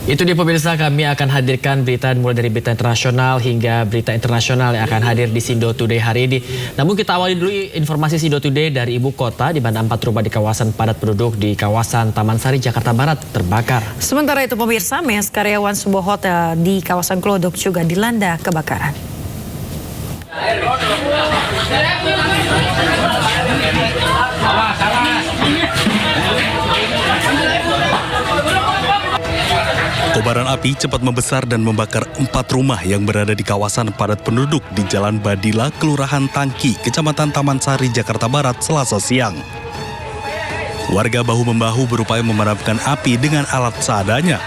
Itu dia pemirsa, kami akan hadirkan berita mulai dari berita internasional hingga berita internasional yang akan hadir di Sindo Today hari ini. Namun kita awali dulu informasi Sindo Today dari ibu kota, di mana 4 rumah di kawasan padat penduduk di kawasan Taman Sari, Jakarta Barat terbakar. Sementara itu pemirsa, mes karyawan sebuah hotel di kawasan Glodok juga dilanda kebakaran. Kobaran api cepat membesar dan membakar 4 rumah yang berada di kawasan padat penduduk di Jalan Badila, Kelurahan Tangki, Kecamatan Taman Sari, Jakarta Barat, Selasa siang. Warga bahu-membahu berupaya memadamkan api dengan alat seadanya.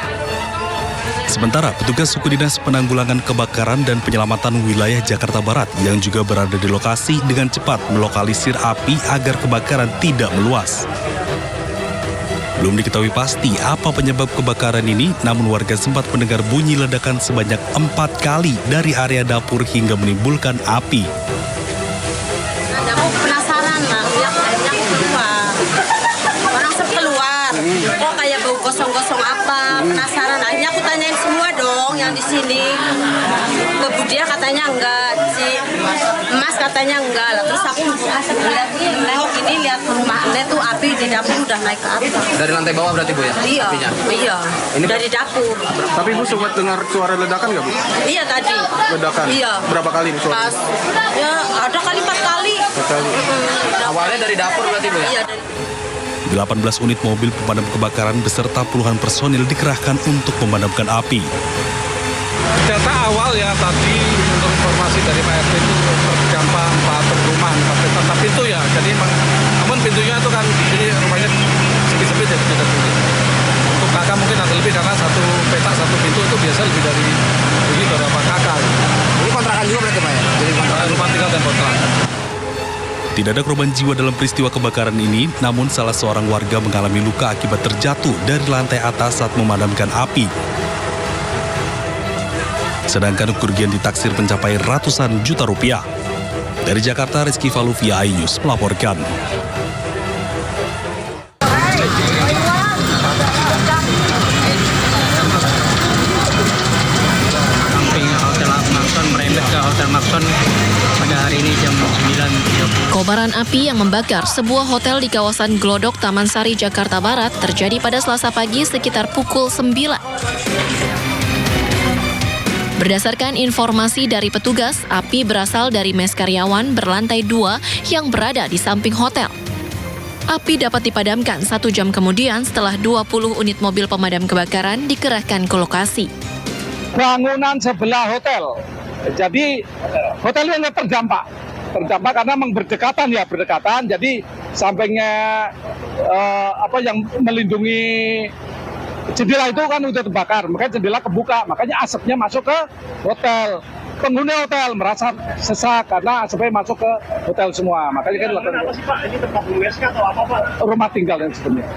Sementara petugas suku dinas penanggulangan kebakaran dan penyelamatan wilayah Jakarta Barat yang juga berada di lokasi dengan cepat melokalisir api agar kebakaran tidak meluas. Belum diketahui pasti apa penyebab kebakaran ini, namun warga sempat mendengar bunyi ledakan sebanyak 4 kali dari area dapur hingga menimbulkan api. Aku penasaran lah, lihat airnya keluar. Orang keluar, kok kayak bau gosong-gosong apa, penasaran. Akhirnya aku tanyain semua dong yang di sini. Ke Budia katanya enggak, si Mas katanya enggak lah. Terus aku lihat nengok ini, lihat rumahnya tuh api di dapur udah naik ke atas. Dari lantai bawah berarti Bu ya? Iya, apinya? iya. Ini dari dapur. Tapi Ibu sempat dengar suara ledakan nggak Bu? Iya tadi. Ledakan? Iya. Berapa kali nih suara? Pas, ya ada kali 4 kali. 4 kali. Awalnya dari dapur berarti Bu ya? Iya. 18 unit mobil pemadam kebakaran beserta puluhan personil dikerahkan untuk memadamkan api. Data awal ya tadi untuk informasi dari Pak RT itu terdampak 4 rumah, 4 pintu ya. Jadi namun pintunya itu kan di sini rumahnya sempit-sempit jadi tidak sulit. Untuk kakak mungkin ada lebih karena satu petak satu pintu itu biasa lebih dari beberapa kakak. Ini kontrakan juga berarti Pak ya? Jadi kontrakan Rumah tinggal dan kontrakan. Tidak ada korban jiwa dalam peristiwa kebakaran ini, namun salah seorang warga mengalami luka akibat terjatuh dari lantai atas saat memadamkan api. Sedangkan kerugian ditaksir mencapai ratusan juta rupiah. Dari Jakarta, Rizky Faluvi, iNews melaporkan. Samping Hotel Maxon merembet ke Hotel Maxon pada hari ini jam 9.30. Kobaran api yang membakar sebuah hotel di kawasan Glodok, Taman Sari, Jakarta Barat terjadi pada Selasa pagi sekitar pukul 9. Berdasarkan informasi dari petugas, api berasal dari mes karyawan berlantai 2 yang berada di samping hotel. Api dapat dipadamkan 1 jam kemudian setelah 20 unit mobil pemadam kebakaran dikerahkan ke lokasi. Bangunan sebelah hotel, jadi hotel yang terdampak karena memang berdekatan, jadi sampingnya yang melindungi jendela itu kan udah terbakar, makanya jendela kebuka, makanya asapnya masuk ke hotel. Penghuni hotel merasa sesak karena asapnya masuk ke hotel semua, makanya kan dilakukan. Apa sih Pak? Ini tempat USK atau apa Pak? Rumah tinggal yang sebenarnya.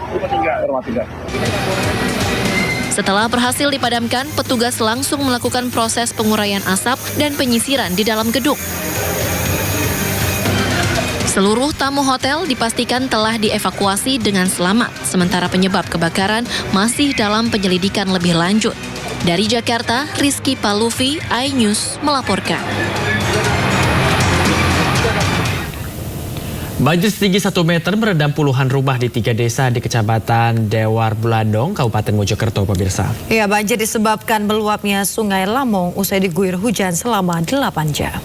Rumah tinggal. Setelah berhasil dipadamkan, petugas langsung melakukan proses penguraian asap dan penyisiran di dalam gedung. Seluruh tamu hotel dipastikan telah dievakuasi dengan selamat, sementara penyebab kebakaran masih dalam penyelidikan lebih lanjut. Dari Jakarta, Rizky Faluvi, iNews melaporkan. Banjir setinggi 1 meter merendam puluhan rumah di 3 desa di Kecamatan Dewar Blandong, Kabupaten Mojokerto, pemirsa. Ya, banjir disebabkan meluapnya Sungai Lamong usai diguyur hujan selama 8 jam.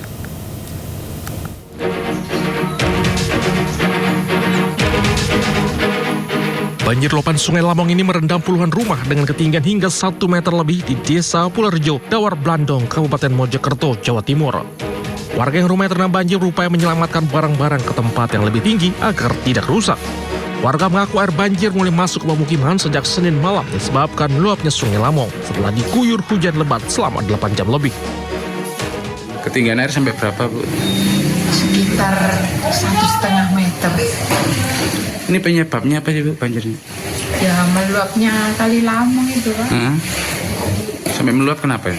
Banjir luapan Sungai Lamong ini merendam puluhan rumah dengan ketinggian hingga 1 meter lebih di Desa Pulerjo, Dewar Blandong, Kabupaten Mojokerto, Jawa Timur. Warga yang rumahnya terendam banjir berupaya menyelamatkan barang-barang ke tempat yang lebih tinggi agar tidak rusak. Warga mengaku air banjir mulai masuk ke pemukiman sejak Senin malam disebabkan meluapnya Sungai Lamong setelah diguyur hujan lebat selama 8 jam lebih. Ketinggian air sampai berapa Bu? Sekitar 1,5 meter. Ini penyebabnya apa sih Bu banjirnya? Ya meluapnya Kali Lamong itu Pak. Sampai meluap kenapa ya?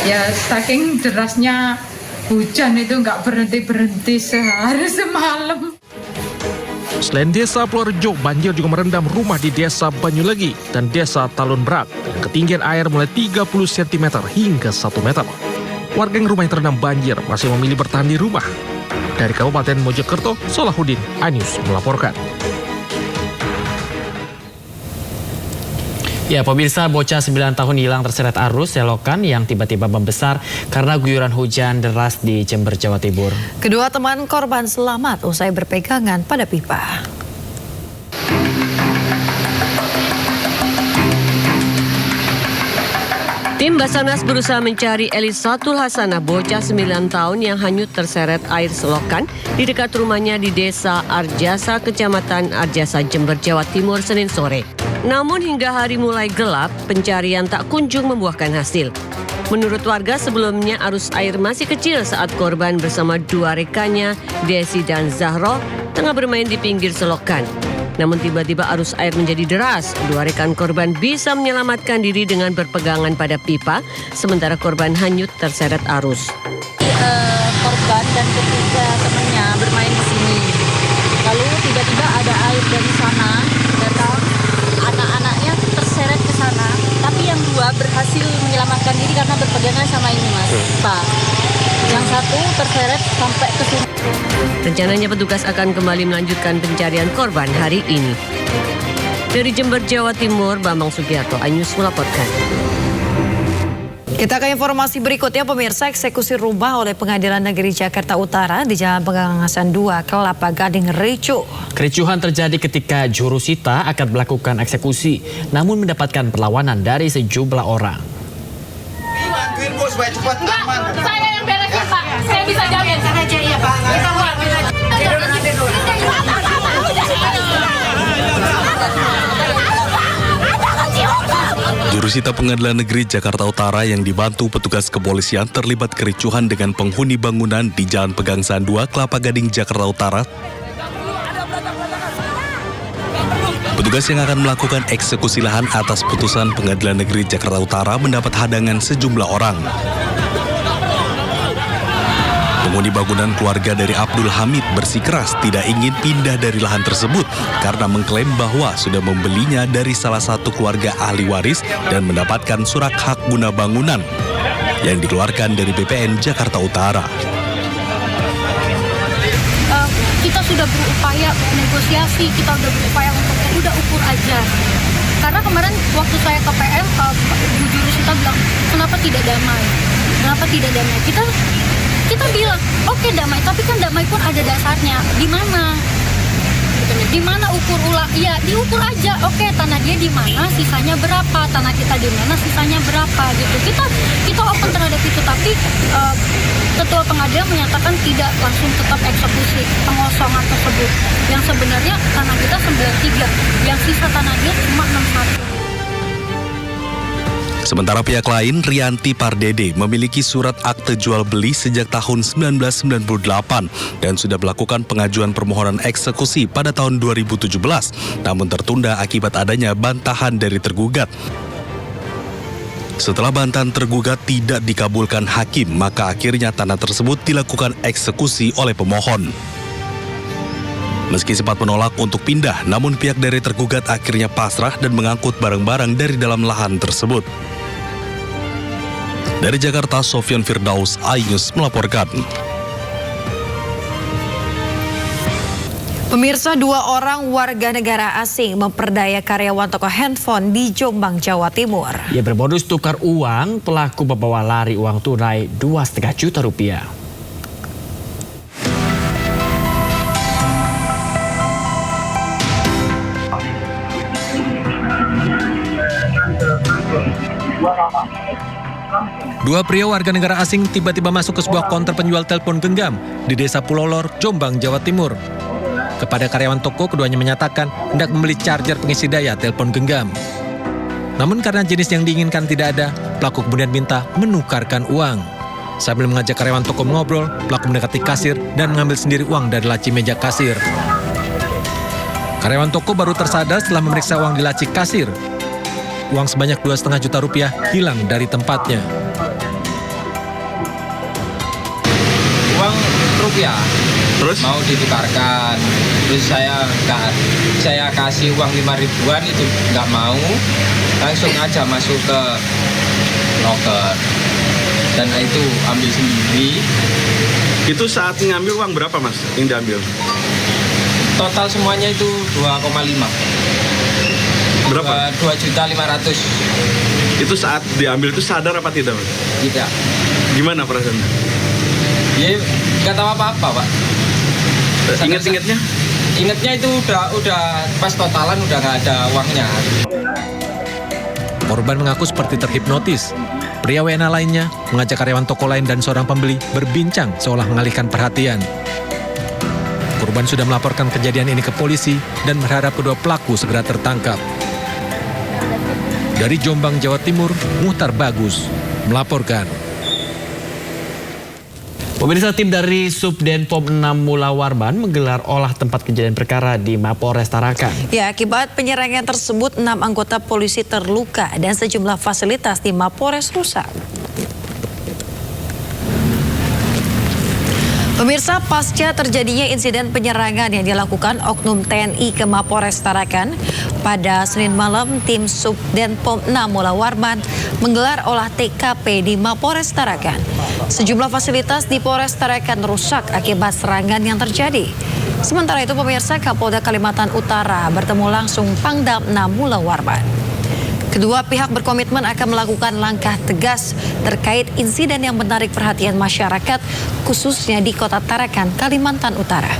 Ya saking derasnya hujan itu nggak berhenti-berhenti sehari semalam. Selain desa Purworejo, banjir juga merendam rumah di desa Banyulegi dan desa Talun Berak. Ketinggian air mulai 30 cm hingga 1 meter. Warga yang rumahnya terendam banjir masih memilih bertahan di rumah. Dari Kabupaten Mojokerto, Salahuddin, iNews melaporkan. Ya, pemirsa, bocah 9 tahun hilang terseret arus selokan yang tiba-tiba membesar karena guyuran hujan deras di Jember, Jawa Timur. Kedua teman korban selamat usai berpegangan pada pipa. Tim Basarnas berusaha mencari Elisatul Hasanah, bocah 9 tahun yang hanyut terseret air selokan di dekat rumahnya di Desa Arjasa, Kecamatan Arjasa, Jember, Jawa Timur, Senin sore. Namun hingga hari mulai gelap, pencarian tak kunjung membuahkan hasil. Menurut warga, sebelumnya arus air masih kecil saat korban bersama dua rekannya, Desi dan Zahro, tengah bermain di pinggir selokan. Namun tiba-tiba arus air menjadi deras. Dua rekan korban bisa menyelamatkan diri dengan berpegangan pada pipa, sementara korban hanyut terseret arus. Korban dan ketiga temannya bermain di sini. Lalu tiba-tiba ada air dari sana datang, anak-anaknya terseret ke sana. Tapi yang dua berhasil menyelamatkan diri karena berpegangan sama ini, Mas. Pak. Yang satu terseret sampai ke sini. Rencananya petugas akan kembali melanjutkan pencarian korban hari ini. Dari Jember, Jawa Timur, Bambang Sugiarto, iNews melaporkan. Kita ke informasi berikutnya, pemirsa. Eksekusi rumah oleh Pengadilan Negeri Jakarta Utara di Jalan Pegangan 2, Kelapa Gading, ricuh. Kericuhan terjadi ketika jurusita akan melakukan eksekusi, namun mendapatkan perlawanan dari sejumlah orang. Saya yang beresin, Pak. Saya bisa jamin. Iya, Pak. Jurusita Pengadilan Negeri Jakarta Utara yang dibantu petugas kepolisian terlibat kericuhan dengan penghuni bangunan di Jalan Pegangsaan 2, Kelapa Gading, Jakarta Utara. Petugas yang akan melakukan eksekusi lahan atas putusan Pengadilan Negeri Jakarta Utara mendapat hadangan sejumlah orang. Penghuni bangunan keluarga dari Abdul Hamid bersikeras tidak ingin pindah dari lahan tersebut karena mengklaim bahwa sudah membelinya dari salah satu keluarga ahli waris dan mendapatkan surat hak guna bangunan yang dikeluarkan dari BPN Jakarta Utara. Kita sudah berupaya negosiasi, kita sudah berupaya untuk udah ukur aja. Karena kemarin waktu saya ke PM, Bu Jurusita bilang, kenapa tidak damai? Kenapa tidak damai? Kita bilang, oke, damai, tapi kan damai pun ada dasarnya. Di mana? Di mana ukur ulang? Ya, diukur aja. Oke, tanah dia di mana, sisanya berapa? Tanah kita di mana, sisanya berapa? Gitu. Kita open terhadap itu, tapi Ketua Pengadilan menyatakan tidak langsung tetap eksekusi pengosongan tersebut. Yang sebenarnya tanah kita 93, yang sisa tanah dia cuma 61. Sementara pihak lain, Rianti Pardede, memiliki surat akte jual beli sejak tahun 1998 dan sudah melakukan pengajuan permohonan eksekusi pada tahun 2017, namun tertunda akibat adanya bantahan dari tergugat. Setelah bantahan tergugat tidak dikabulkan hakim, maka akhirnya tanah tersebut dilakukan eksekusi oleh pemohon. Meski sempat menolak untuk pindah, namun pihak dari tergugat akhirnya pasrah dan mengangkut barang-barang dari dalam lahan tersebut. Dari Jakarta, Sofyan Firdaus, iNews melaporkan. Pemirsa, 2 orang warga negara asing memperdaya karyawan toko handphone di Jombang, Jawa Timur. Ya, bermodus tukar uang, pelaku membawa lari uang tunai 2,5 juta rupiah. Dua pria warga negara asing tiba-tiba masuk ke sebuah konter penjual telepon genggam di Desa Pulolor, Jombang, Jawa Timur. Kepada karyawan toko, keduanya menyatakan hendak membeli charger pengisi daya telepon genggam. Namun karena jenis yang diinginkan tidak ada, pelaku kemudian minta menukarkan uang. Sambil mengajak karyawan toko mengobrol, pelaku mendekati kasir dan mengambil sendiri uang dari laci meja kasir. Karyawan toko baru tersadar setelah memeriksa uang di laci kasir. Uang sebanyak 2,5 juta rupiah hilang dari tempatnya. Uang rupiah Terus? Mau ditukarkan. Terus saya kasih uang 5.000-an itu nggak mau, langsung aja masuk ke loker. Dan itu ambil sendiri. Itu saat ngambil uang berapa Mas yang diambil? Total semuanya itu 2,5. Berapa? 2.500.000. Itu saat diambil itu sadar apa tidak Mas? Tidak. Gimana perasaannya? Ya nggak tahu apa-apa Pak. Ingat-ingatnya? Ingatnya itu udah pas totalan udah nggak ada uangnya. Korban mengaku seperti terhipnotis. Pria WNA lainnya mengajak karyawan toko lain dan seorang pembeli berbincang seolah mengalihkan perhatian. Korban sudah melaporkan kejadian ini ke polisi dan berharap kedua pelaku segera tertangkap. Dari Jombang, Jawa Timur, Muhtar Bagus melaporkan. Pemirsa, tim dari Subdenpom 6 Mula Warman menggelar olah tempat kejadian perkara di Mapolres Tarakan. Ya, akibat penyerangan tersebut 6 anggota polisi terluka dan sejumlah fasilitas di Mapolres rusak. Pemirsa, pasca terjadinya insiden penyerangan yang dilakukan oknum TNI ke Mapolres Tarakan, pada Senin malam tim Subdenpom 6 Mula Warman menggelar olah TKP di Mapolres Tarakan. Sejumlah fasilitas di Polres Tarakan rusak akibat serangan yang terjadi. Sementara itu pemirsa, Kapolda Kalimantan Utara bertemu langsung Pangdam 6 Mula Warman. Kedua pihak berkomitmen akan melakukan langkah tegas terkait insiden yang menarik perhatian masyarakat, khususnya di Kota Tarakan, Kalimantan Utara.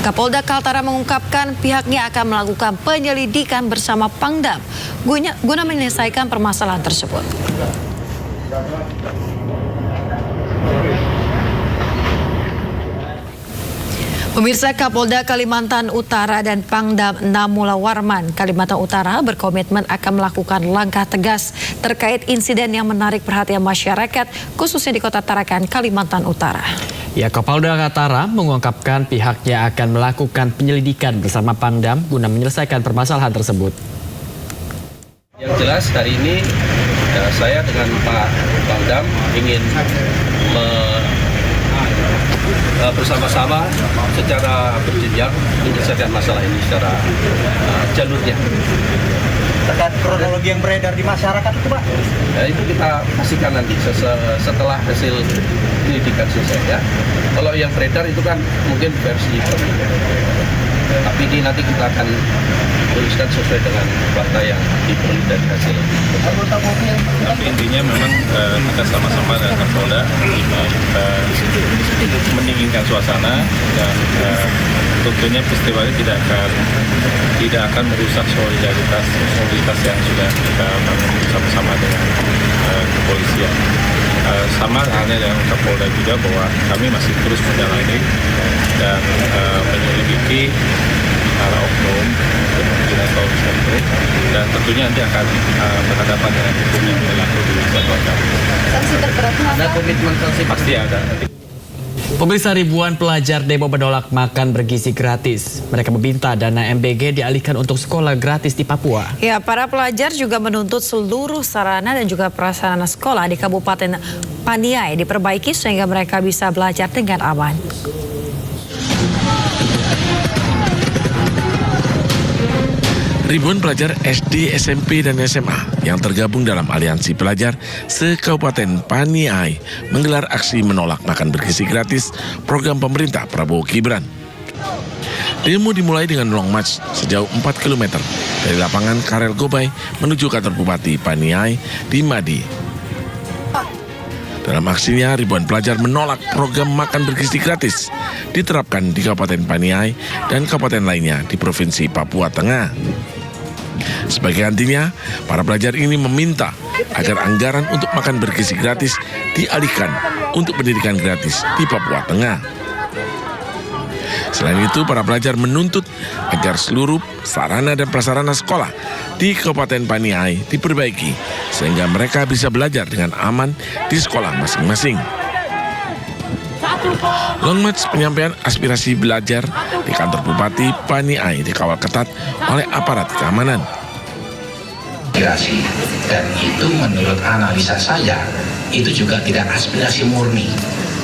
Kapolda Kaltara mengungkapkan pihaknya akan melakukan penyelidikan bersama Pangdam guna menyelesaikan permasalahan tersebut. Pemirsa, Kapolda Kalimantan Utara dan Pangdam 6 Mula Warman Kalimantan Utara berkomitmen akan melakukan langkah tegas terkait insiden yang menarik perhatian masyarakat, khususnya di Kota Tarakan, Kalimantan Utara. Ya, Kapolda Kaltara mengungkapkan pihaknya akan melakukan penyelidikan bersama Pangdam guna menyelesaikan permasalahan tersebut. Yang jelas hari ini saya dengan Pak Pangdam ingin bersama-sama secara berjenjang menyelesaikan masalah ini secara jalurnya. Terkait kronologi yang beredar di masyarakat itu Pak? Ya, itu kita pastikan nanti setelah hasil penyelidikan selesai ya. Kalau yang beredar itu kan mungkin versi berbeda. Tapi ini nanti kita akan tuliskan sesuai dengan fakta yang diperoleh dari hasil. Tapi intinya memang kita sama-sama dengan Kapolda kita mendinginkan suasana dan tentunya peristiwa ini tidak akan merusak solidaritas yang sudah kita bangun sama-sama dengan kepolisian. Sama halnya dengan Kapolda juga bahwa kami masih terus mendalami dan menyelidiki para oknum kemungkinan korupsi itu, dan tentunya nanti akan berhadapan dengan hukum yang berlaku di Jawa Timur. Sanksi terberatnya ada komitmen sanksi pasti ada. Pemirsa, ribuan pelajar demo menolak makan bergizi gratis. Mereka meminta dana MBG dialihkan untuk sekolah gratis di Papua. Ya, para pelajar juga menuntut seluruh sarana dan juga prasarana sekolah di Kabupaten Paniai diperbaiki sehingga mereka bisa belajar dengan aman. Ribuan pelajar SD, SMP, dan SMA yang tergabung dalam aliansi pelajar se-Kabupaten Paniai menggelar aksi menolak makan bergizi gratis program pemerintah Prabowo Gibran. Demo dimulai dengan long march sejauh 4 km dari lapangan Karel Gobay menuju kantor Bupati Paniai di Madi. Dalam aksinya, ribuan pelajar menolak program makan bergizi gratis diterapkan di Kabupaten Paniai dan kabupaten lainnya di Provinsi Papua Tengah. Sebagai gantinya, para pelajar ini meminta agar anggaran untuk makan bergizi gratis dialihkan untuk pendidikan gratis di Papua Tengah. Selain itu, para pelajar menuntut agar seluruh sarana dan prasarana sekolah di Kabupaten Paniai diperbaiki sehingga mereka bisa belajar dengan aman di sekolah masing-masing. Long march penyampaian aspirasi belajar di kantor Bupati Paniai dikawal ketat oleh aparat keamanan. Dan itu menurut analisa saya, itu juga tidak aspirasi murni.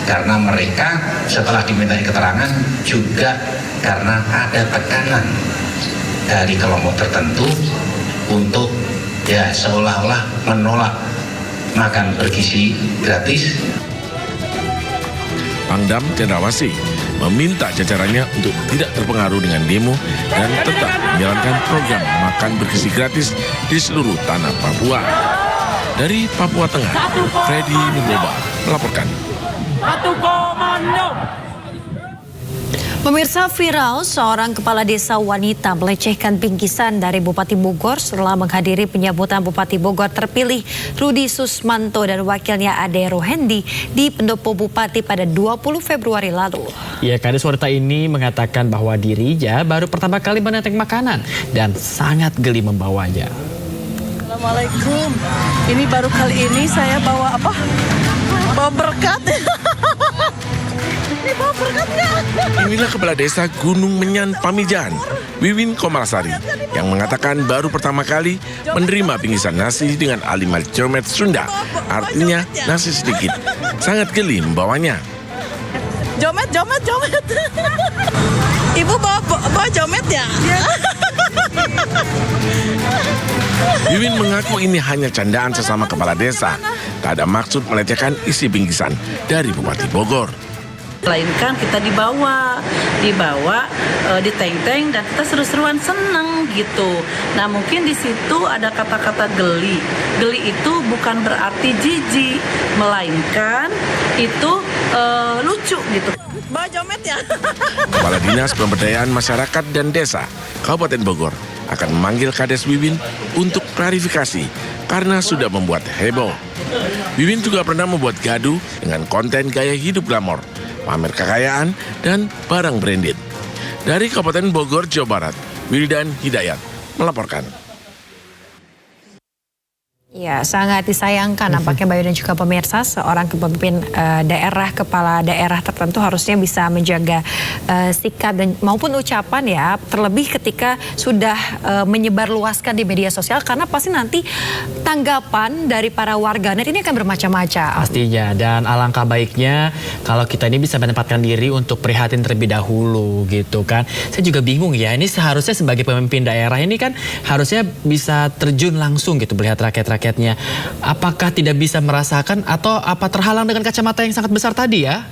karena mereka setelah diminta keterangan juga karena ada tekanan dari kelompok tertentu untuk ya seolah-olah menolak makan bergizi gratis. Pangdam Cendrawasih meminta jajarannya untuk tidak terpengaruh dengan demo dan tetap menjalankan program makan bergizi gratis di seluruh tanah Papua. Dari Papua Tengah, Freddy Nugroba melaporkan. Satu komando. Pemirsa, viral seorang kepala desa wanita melecehkan bingkisan dari Bupati Bogor setelah menghadiri penyambutan Bupati Bogor terpilih Rudi Susmanto dan wakilnya Ade Rohendi di pendopo Bupati pada 20 Februari lalu. Ya, gadis wanita ini mengatakan bahwa dirinya baru pertama kali menenteng makanan dan sangat geli membawanya. Assalamualaikum. Ini baru kali ini saya bawa apa? Bawa berkat. Ini bawa berkatnya. Inilah Kepala Desa Gunung Menyan Pamijahan, Wiwin Komalasari, yang mengatakan baru pertama kali menerima bingkisan nasi dengan alimat jomet Sunda, artinya nasi sedikit. Sangat geli membawanya. Jomet. Ibu bawa jomet ya? Wiwin mengaku ini hanya candaan sesama kepala desa. Tak ada maksud melecehkan isi bingkisan dari Bupati Bogor. Melainkan kita dibawa diteng-teng dan kita seru-seruan seneng gitu. Nah mungkin di situ ada kata-kata geli. Geli itu bukan berarti jijik, melainkan itu lucu gitu. Bawa jomet ya. Kepala Dinas Pemberdayaan Masyarakat dan Desa Kabupaten Bogor akan memanggil Kades Wiwin untuk klarifikasi karena sudah membuat heboh. Wiwin juga pernah membuat gaduh dengan konten gaya hidup glamor, pamer kekayaan, dan barang branded. Dari Kabupaten Bogor, Jawa Barat, Wildan Hidayat melaporkan. Ya, sangat disayangkan nampaknya Bayu dan juga pemirsa, seorang pemimpin daerah, kepala daerah tertentu harusnya bisa menjaga sikap dan maupun ucapan ya, terlebih ketika sudah menyebarluaskan di media sosial, karena pasti nanti tanggapan dari para warganet ini akan bermacam-macam. Pastinya, dan alangkah baiknya kalau kita ini bisa menempatkan diri untuk prihatin terlebih dahulu gitu kan. Saya juga bingung ya, ini seharusnya sebagai pemimpin daerah ini kan harusnya bisa terjun langsung gitu melihat rakyat-rakyatnya. Apakah tidak bisa merasakan atau apa terhalang dengan kacamata yang sangat besar tadi ya?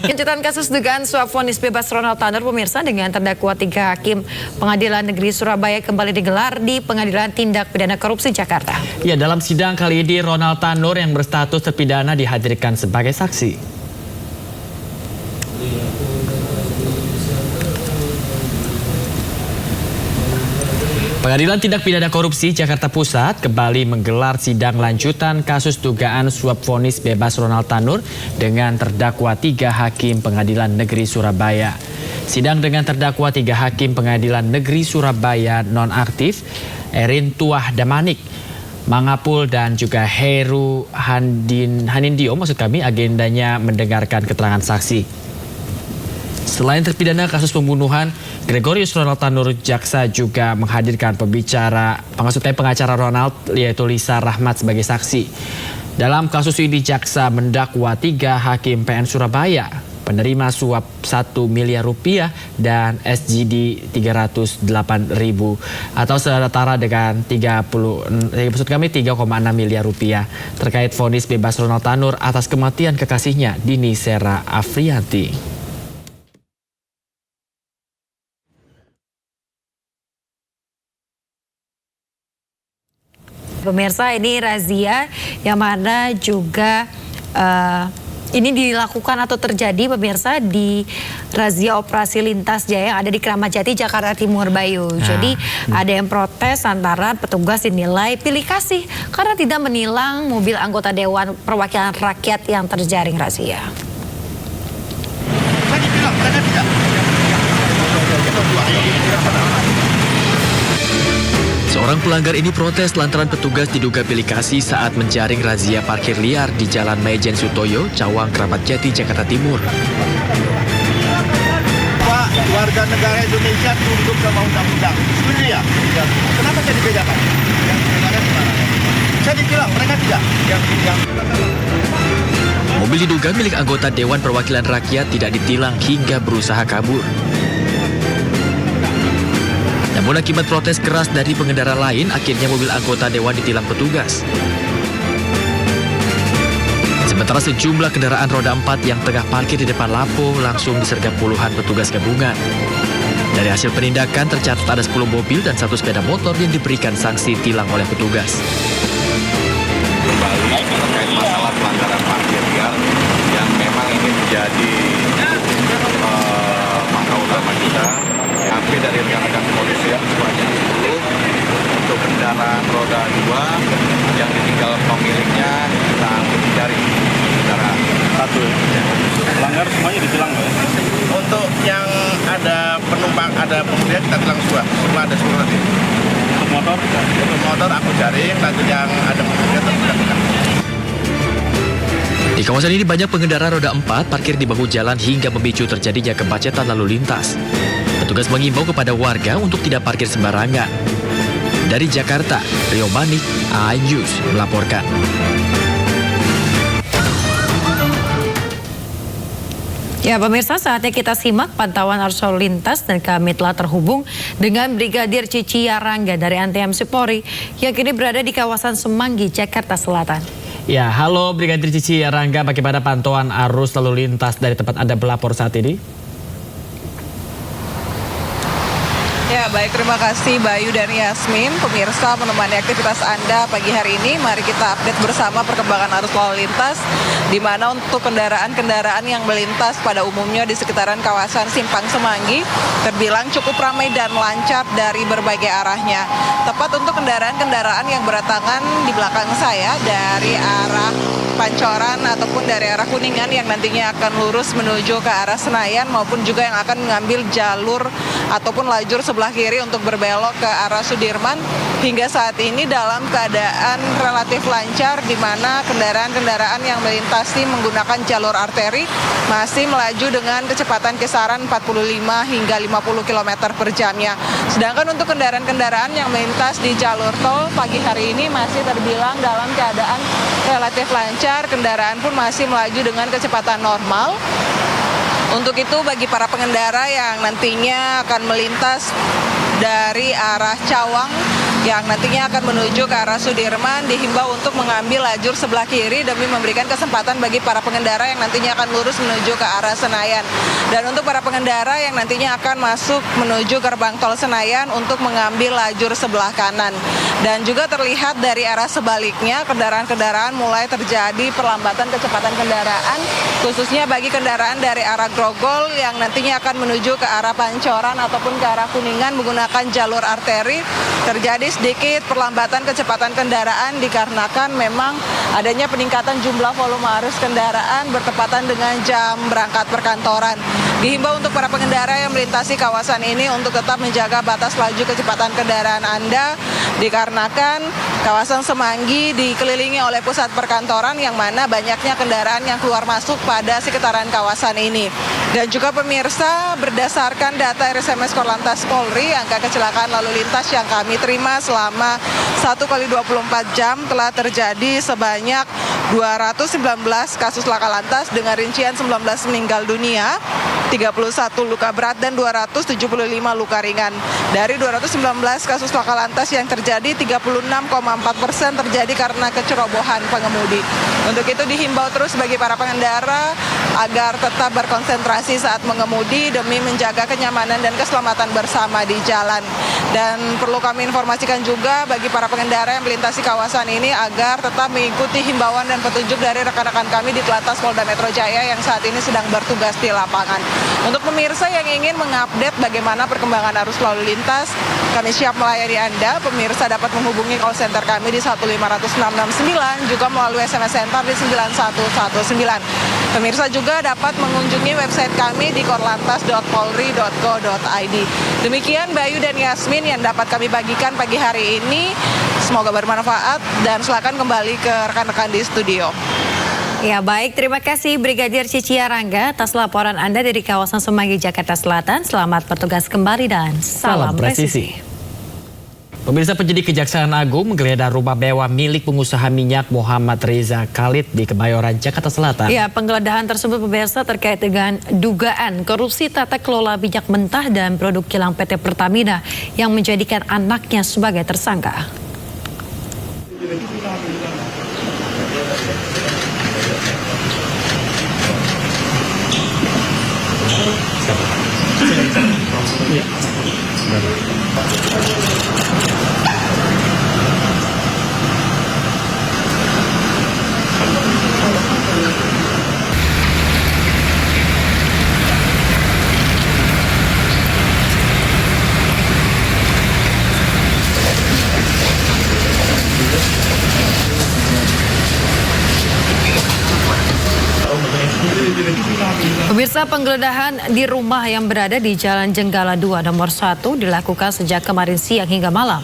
Kejutan kasus dugaan suap vonis bebas Ronald Tanur, pemirsa, dengan terdakwa 3 hakim Pengadilan Negeri Surabaya kembali digelar di Pengadilan Tindak Pidana Korupsi Jakarta. Ya, dalam sidang kali ini Ronald Tanur yang berstatus terpidana dihadirkan sebagai saksi. Pengadilan Tindak Pidana Korupsi Jakarta Pusat kembali menggelar sidang lanjutan kasus dugaan suap vonis bebas Ronald Tanur dengan terdakwa 3 hakim Pengadilan Negeri Surabaya. Sidang dengan terdakwa 3 hakim Pengadilan Negeri Surabaya nonaktif, Erin Tuah Damanik, Mangapul, dan juga Heru Hanindio, maksud kami, agendanya mendengarkan keterangan saksi. Selain terpidana kasus pembunuhan Gregorius Ronald Tanur, jaksa juga menghadirkan pengacara Ronald, yaitu Lisa Rahmat, sebagai saksi. Dalam kasus ini jaksa mendakwa 3 hakim PN Surabaya penerima suap 1 miliar rupiah dan SGD 308.000 atau setara dengan 3,6 miliar rupiah terkait vonis bebas Ronald Tanur atas kematian kekasihnya Dini Sera Afrianti. Pemirsa, ini razia yang mana juga ini dilakukan atau terjadi, pemirsa, di razia operasi lintas jaya yang ada di Kramat Jati, Jakarta Timur, Bayu. Jadi ada yang protes antara petugas dinilai pilih kasih karena tidak menilang mobil anggota Dewan Perwakilan Rakyat yang terjaring razia. Seorang pelanggar ini protes lantaran petugas diduga pilih kasih saat menjaring razia parkir liar di Jalan Maijen Sutoyo, Cawang, Kramat Jati, Jakarta Timur. Pak, warga negara Indonesia tunduk sama undang-undang. Setuju ya? Kenapa jadi bedakan? Yang bedakan gimana? Saya dibilang mereka tidak. Yang Mobil diduga milik anggota Dewan Perwakilan Rakyat tidak ditilang hingga berusaha kabur. Namun akibat protes keras dari pengendara lain, akhirnya mobil anggota Dewan ditilang petugas. Sementara sejumlah kendaraan roda 4 yang tengah parkir di depan Lapo langsung disergap puluhan petugas gabungan. Dari hasil penindakan tercatat ada 10 mobil dan 1 sepeda motor yang diberikan sanksi tilang oleh petugas. Kembali terkait masalah pelanggaran parkir liar yang memang ini menjadi pangkal utama kita. HP dari rekan-rekan kepolisian sebanyak 10 untuk kendaraan roda 2 yang ditinggal pemiliknya kita angkut jari kendaraan 1. Pelanggar semuanya ditilang nggak? Untuk yang ada penumpang, ada pengemudi kita tilang semua ada surat. Untuk motor? Untuk motor aku jaring, nanti yang ada pengemudi kita tilang. Di kawasan ini banyak pengendara roda 4 parkir di bahu jalan hingga memicu terjadinya kemacetan lalu lintas. Petugas mengimbau kepada warga untuk tidak parkir sembarangan. Dari Jakarta, Rio Manik, iNews melaporkan. Ya pemirsa, saatnya kita simak pantauan arus lalu lintas dan kami telah terhubung dengan Brigadir Cici Yarangga dari Anti-MC Polri yang kini berada di kawasan Semanggi, Jakarta Selatan. Ya, halo Brigadir Cici Yarangga, bagaimana pantauan arus lalu lintas dari tempat Anda melapor saat ini? Ya, baik, terima kasih Bayu dan Yasmin. Pemirsa menemani aktivitas Anda pagi hari ini, mari kita update bersama perkembangan arus lalu lintas, di mana untuk kendaraan-kendaraan yang melintas pada umumnya di sekitaran kawasan Simpang Semanggi terbilang cukup ramai dan lancar dari berbagai arahnya. Tepat untuk kendaraan-kendaraan yang berdatangan di belakang saya dari arah Pancoran ataupun dari arah Kuningan yang nantinya akan lurus menuju ke arah Senayan maupun juga yang akan mengambil jalur ataupun lajur sebelah kiri untuk berbelok ke arah Sudirman hingga saat ini dalam keadaan relatif lancar, di mana kendaraan-kendaraan yang melintasi menggunakan jalur arteri masih melaju dengan kecepatan kisaran 45 hingga 50 km per jamnya. Sedangkan untuk kendaraan-kendaraan yang melintas di jalur tol pagi hari ini masih terbilang dalam keadaan relatif lancar, kendaraan pun masih melaju dengan kecepatan normal. Untuk itu bagi para pengendara yang nantinya akan melintas dari arah Cawang yang nantinya akan menuju ke arah Sudirman dihimbau untuk mengambil lajur sebelah kiri demi memberikan kesempatan bagi para pengendara yang nantinya akan lurus menuju ke arah Senayan. Dan untuk para pengendara yang nantinya akan masuk menuju gerbang tol Senayan untuk mengambil lajur sebelah kanan. Dan juga terlihat dari arah sebaliknya kendaraan-kendaraan mulai terjadi perlambatan kecepatan kendaraan, khususnya bagi kendaraan dari arah Grogol yang nantinya akan menuju ke arah Pancoran ataupun ke arah Kuningan menggunakan jalur arteri. Terjadi sedikit perlambatan kecepatan kendaraan dikarenakan memang adanya peningkatan jumlah volume arus kendaraan bertepatan dengan jam berangkat perkantoran. Dihimbau untuk para pengendara yang melintasi kawasan ini untuk tetap menjaga batas laju kecepatan kendaraan Anda dikarenakan kawasan Semanggi dikelilingi oleh pusat perkantoran yang mana banyaknya kendaraan yang keluar masuk pada sekitaran kawasan ini. Dan juga pemirsa, berdasarkan data RSMS Korlantas Polri, angka kecelakaan lalu lintas yang kami terima selama 1x24 jam telah terjadi sebanyak 219 kasus laka lantas dengan rincian 19 meninggal dunia, 31 luka berat dan 275 luka ringan. Dari 219 kasus laka lantas yang terjadi, 36,4% terjadi karena kecerobohan pengemudi. Untuk itu dihimbau terus bagi para pengendara agar tetap berkonsentrasi saat mengemudi demi menjaga kenyamanan dan keselamatan bersama di jalan. Dan perlu kami informasikan juga bagi para pengendara yang melintasi kawasan ini agar tetap mengikuti himbauan dan petunjuk dari rekan-rekan kami di Telantas Polda Metro Jaya yang saat ini sedang bertugas di lapangan. Untuk pemirsa yang ingin mengupdate bagaimana perkembangan arus lalu lintas, kami siap melayani Anda. Pemirsa dapat menghubungi call center kami di 1500669, juga melalui SMS Center di 9119. Pemirsa juga dapat mengunjungi website kami di korlantas.polri.go.id. Demikian Bayu dan Yasmin yang dapat kami bagikan pagi hari ini. Semoga bermanfaat dan silakan kembali ke rekan-rekan di studio. Ya baik, terima kasih Brigadir Cici Yarangga atas laporan Anda dari kawasan Semanggi, Jakarta Selatan. Selamat bertugas kembali dan salam presisi. Pemirsa, penyidik Kejaksaan Agung menggeledah rumah mewah milik pengusaha minyak Muhammad Reza Khalid di Kemayoran, Jakarta Selatan. Ya, penggeledahan tersebut pemirsa terkait dengan dugaan korupsi tata kelola minyak mentah dan produk kilang PT Pertamina yang menjadikan anaknya sebagai tersangka. Pemirsa, penggeledahan di rumah yang berada di Jalan Jenggala 2 nomor 1 dilakukan sejak kemarin siang hingga malam.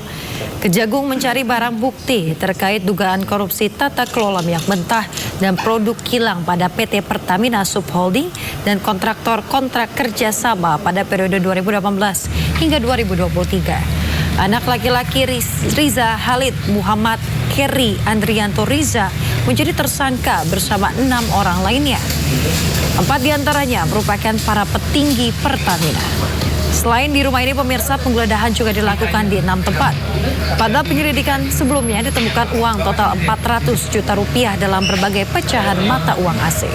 Kejagung mencari barang bukti terkait dugaan korupsi tata kelola minyak mentah dan produk kilang pada PT Pertamina Subholding dan kontraktor-kontrak kerjasama pada periode 2018 hingga 2023. Anak laki-laki Riza Khalid Muhammad Keri Andrianto Riza menjadi tersangka bersama 6 orang lainnya. 4 diantaranya merupakan para petinggi Pertamina. Selain di rumah ini, pemirsa, penggeledahan juga dilakukan di 6 tempat. Pada penyelidikan sebelumnya ditemukan uang total 400 juta rupiah dalam berbagai pecahan mata uang asing.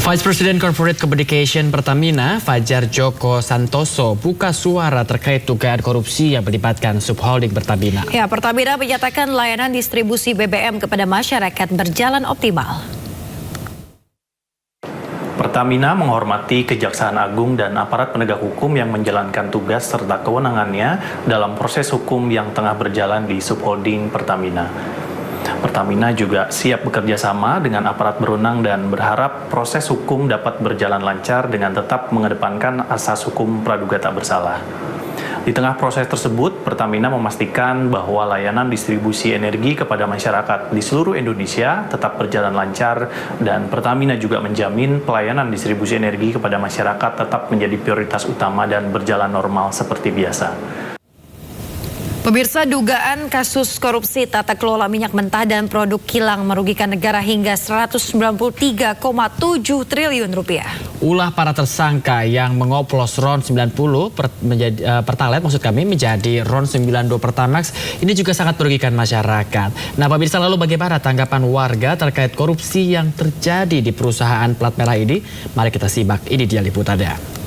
Vice President Corporate Communication Pertamina, Fajar Joko Santoso, buka suara terkait dugaan korupsi yang melibatkan Subholding Pertamina. Ya, Pertamina menyatakan layanan distribusi BBM kepada masyarakat berjalan optimal. Pertamina menghormati Kejaksaan Agung dan aparat penegak hukum yang menjalankan tugas serta kewenangannya dalam proses hukum yang tengah berjalan di Subholding Pertamina. Pertamina juga siap bekerja sama dengan aparat berwenang dan berharap proses hukum dapat berjalan lancar dengan tetap mengedepankan asas hukum praduga tak bersalah. Di tengah proses tersebut, Pertamina memastikan bahwa layanan distribusi energi kepada masyarakat di seluruh Indonesia tetap berjalan lancar dan Pertamina juga menjamin pelayanan distribusi energi kepada masyarakat tetap menjadi prioritas utama dan berjalan normal seperti biasa. Pemirsa, dugaan kasus korupsi tata kelola minyak mentah dan produk kilang merugikan negara hingga 193,7 triliun rupiah. Ulah para tersangka yang mengoplos RON 90 Pertalite menjadi RON 92 Pertamax ini juga sangat merugikan masyarakat. Nah, pemirsa, lalu bagaimana tanggapan warga terkait korupsi yang terjadi di perusahaan plat merah ini? Mari kita simak, ini dia liputannya.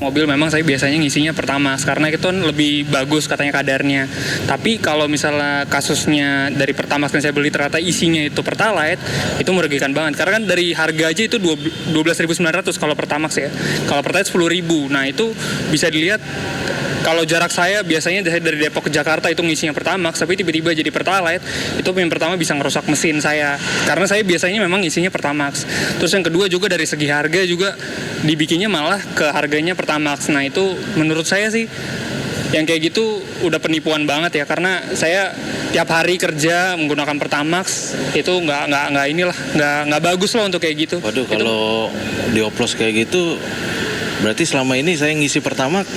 Mobil memang saya biasanya ngisinya Pertamax karena itu lebih bagus katanya kadarnya. Tapi kalau misalnya kasusnya dari Pertamax yang saya beli ternyata isinya itu Pertalite, itu merugikan banget. Karena kan dari harga aja itu 12.900 kalau Pertamax ya. Kalau Pertalite 10.000. Nah, itu bisa dilihat kalau jarak saya biasanya dari Depok ke Jakarta itu ngisinya Pertamax, tapi tiba-tiba jadi Pertalite, itu yang pertama bisa ngerusak mesin saya. Karena saya biasanya memang ngisinya Pertamax. Terus yang kedua juga dari segi harga juga dibikinnya malah ke harganya Pertamax. Nah, itu menurut saya sih yang kayak gitu udah penipuan banget ya, karena saya tiap hari kerja menggunakan Pertamax itu nggak bagus loh untuk kayak gitu. Waduh, kalau dioplos kayak gitu berarti selama ini saya ngisi Pertamax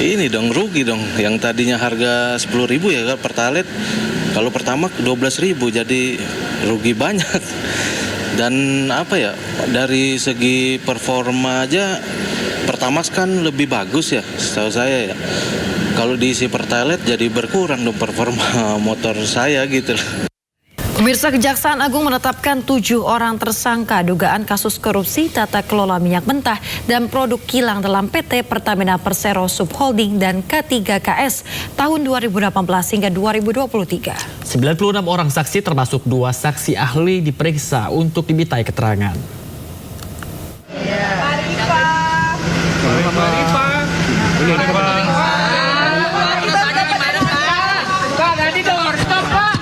ini dong rugi dong. Yang tadinya harga 10.000 ya Pertalite, kalau Pertamax 12.000 jadi rugi banyak. Dan apa ya, dari segi performa aja Pertamax kan lebih bagus ya setahu saya ya. Kalau diisi Pertalite jadi berkurang dong performa motor saya gitu. Pemirsa, Kejaksaan Agung menetapkan 7 orang tersangka dugaan kasus korupsi tata kelola minyak mentah dan produk kilang dalam PT Pertamina Persero Subholding dan K3KS tahun 2018 hingga 2023. 96 orang saksi termasuk 2 saksi ahli diperiksa untuk dimintai keterangan.